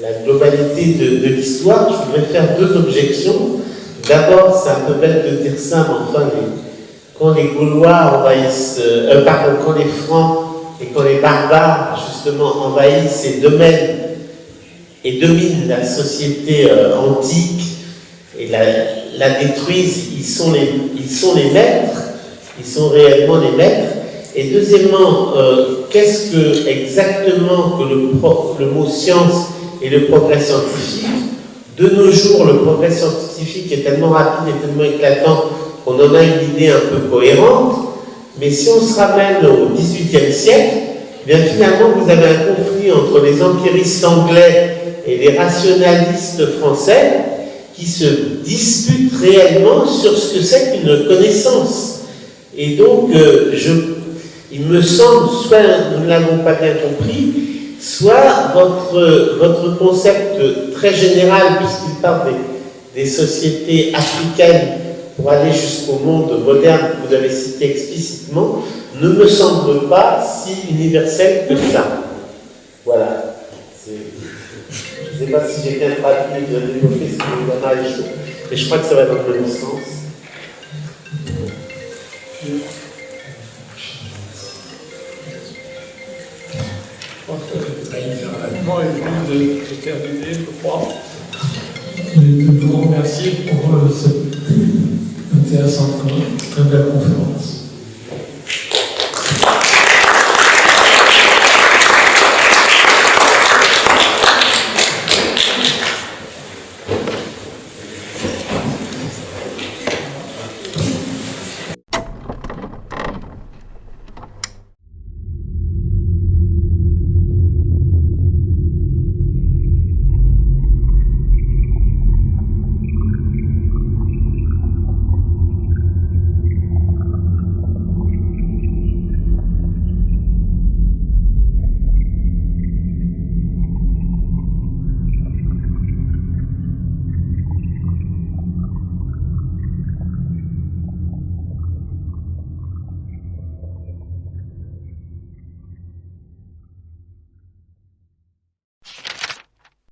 la globalité de l'histoire, je voudrais faire 2 objections. D'abord, c'est un peu bête de dire ça, mais enfin, quand les Gaulois envahissent, quand les Francs et quand les barbares, justement, envahissent ces domaines et dominent la société antique et la détruisent, ils sont les maîtres, ils sont réellement les maîtres. Et deuxièmement, qu'est-ce que exactement que le mot science et le progrès scientifique? De nos jours, le progrès scientifique est tellement rapide et tellement éclatant qu'on en a une idée un peu cohérente, mais si on se ramène au XVIIIe siècle, eh bien finalement vous avez un conflit entre les empiristes anglais et les rationalistes français qui se disputent réellement sur ce que c'est qu'une connaissance. Et donc, il me semble, soit nous ne l'avons pas bien compris, soit votre concept très général, puisqu'il parle des sociétés africaines pour aller jusqu'au monde moderne que vous avez cité explicitement, ne me semble pas si universel que ça. Voilà. Je ne sais pas si j'ai bien traduit et bien développé ce que vous avez dit, mais je crois que ça va dans le même sens.
Je pense que l'allemand est venu de terminer, je crois.
Je vous remercie pour cette intéressante, très belle conférence.